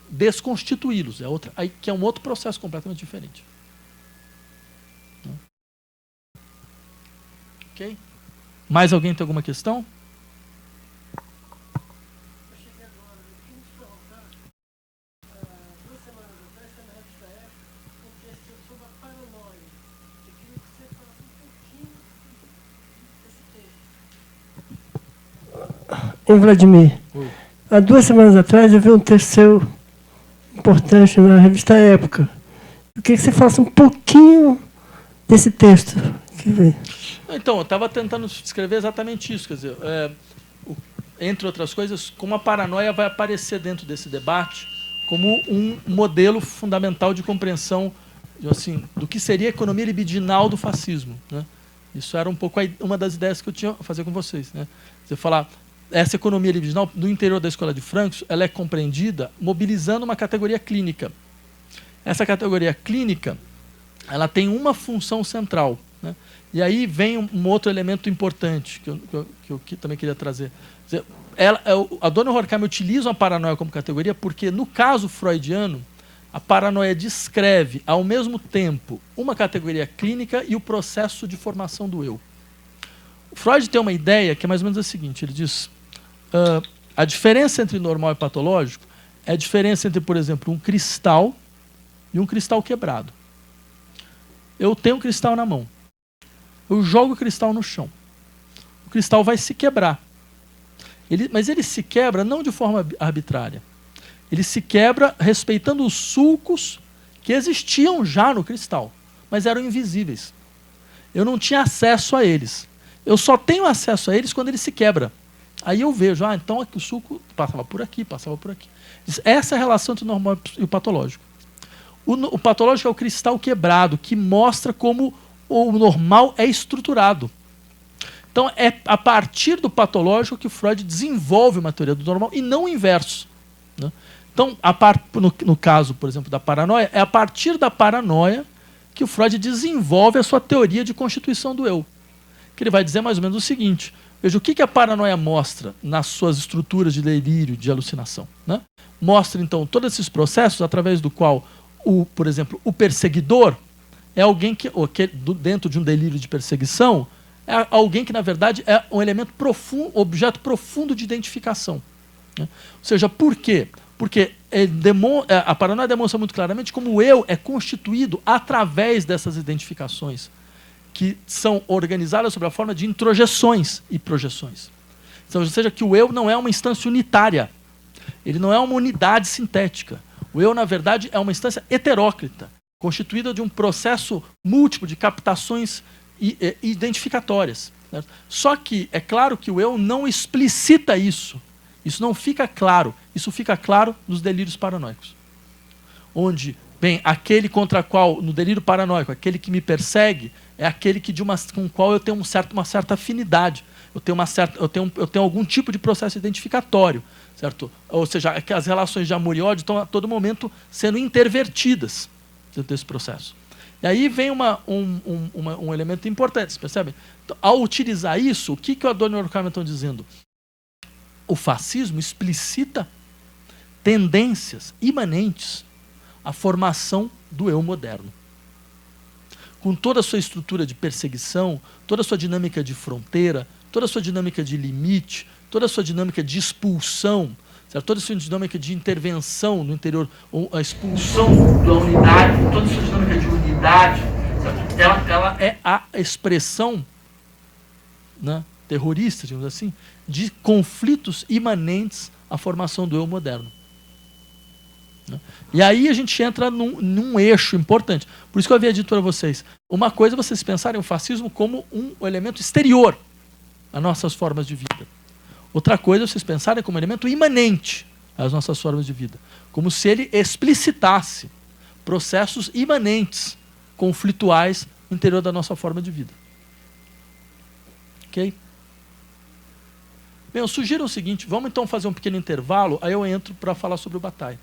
desconstituí-los, que é um outro processo completamente diferente. Ok? Mais alguém tem alguma questão? Em Vladimir, há 2 semanas atrás eu vi um texto seu importante na revista Época. Eu queria que você falasse um pouquinho desse texto. Então, eu estava tentando escrever exatamente isso. Quer dizer, entre outras coisas, como a paranoia vai aparecer dentro desse debate como um modelo fundamental de compreensão assim, do que seria a economia libidinal do fascismo, né? Isso era um pouco uma das ideias que eu tinha a fazer com vocês, né? Você falar, essa economia libidinal, no interior da Escola de Frankfurt, ela é compreendida mobilizando uma categoria clínica. Essa categoria clínica, ela tem uma função central, né? E aí vem um outro elemento importante que eu também queria trazer. A dona Horkheimer utiliza a paranoia como categoria porque, no caso freudiano, a paranoia descreve, ao mesmo tempo, uma categoria clínica e o processo de formação do eu. O Freud tem uma ideia que é mais ou menos a seguinte, ele diz, a diferença entre normal e patológico é a diferença entre, por exemplo, um cristal e um cristal quebrado. Eu tenho um cristal na mão. Eu jogo o cristal no chão. O cristal vai se quebrar. Mas ele se quebra não de forma arbitrária. Ele se quebra respeitando os sulcos que existiam já no cristal, mas eram invisíveis. Eu não tinha acesso a eles. Eu só tenho acesso a eles quando ele se quebra. Aí eu vejo, então aqui o sulco passava por aqui, passava por aqui. Essa é a relação entre o normal e o patológico. O patológico é o cristal quebrado, que mostra como o normal é estruturado. Então, é a partir do patológico que o Freud desenvolve uma teoria do normal e não o inverso, né? Então, no caso, por exemplo, da paranoia, é a partir da paranoia que o Freud desenvolve a sua teoria de constituição do eu. Que ele vai dizer mais ou menos o seguinte, veja, o que a paranoia mostra nas suas estruturas de delírio, de alucinação, né? Mostra, então, todos esses processos através do qual, por exemplo, o perseguidor é alguém que dentro de um delírio de perseguição, é alguém que, na verdade, é um elemento profundo, objeto profundo de identificação, né? Ou seja, por quê? Porque a paranoia demonstra muito claramente como o eu é constituído através dessas identificações, que são organizadas sob a forma de introjeções e projeções. Então, ou seja, que o eu não é uma instância unitária, ele não é uma unidade sintética. O eu, na verdade, é uma instância heteróclita, constituída de um processo múltiplo de captações identificatórias, certo? Só que é claro que o eu não explicita isso. Isso não fica claro. Isso fica claro nos delírios paranoicos. Onde, bem, aquele contra qual, no delírio paranoico, aquele que me persegue, é aquele com o qual eu tenho uma certa afinidade. Eu tenho algum tipo de processo identificatório, certo? Ou seja, é que as relações de amor e ódio estão a todo momento sendo intervertidas dentro desse processo. E aí vem um elemento importante, vocês percebem? Então, ao utilizar isso, o que o Adorno e o Horkheimer estão dizendo? O fascismo explicita tendências imanentes à formação do eu moderno. Com toda a sua estrutura de perseguição, toda a sua dinâmica de fronteira, toda a sua dinâmica de limite, toda a sua dinâmica de expulsão, certo? Toda a sua dinâmica de intervenção no interior, ou a expulsão da unidade, toda a sua dinâmica de unidade, certo? Ela é a expressão, né, terrorista, digamos assim, de conflitos imanentes à formação do eu moderno, né? E aí a gente entra num eixo importante. Por isso que eu havia dito para vocês, uma coisa é vocês pensarem o fascismo como um elemento exterior às nossas formas de vida. Outra coisa é vocês pensarem como um elemento imanente às nossas formas de vida. Como se ele explicitasse processos imanentes, conflituais no interior da nossa forma de vida. Ok? Bem, eu sugiro o seguinte, vamos então fazer um pequeno intervalo, aí eu entro para falar sobre o Bataille.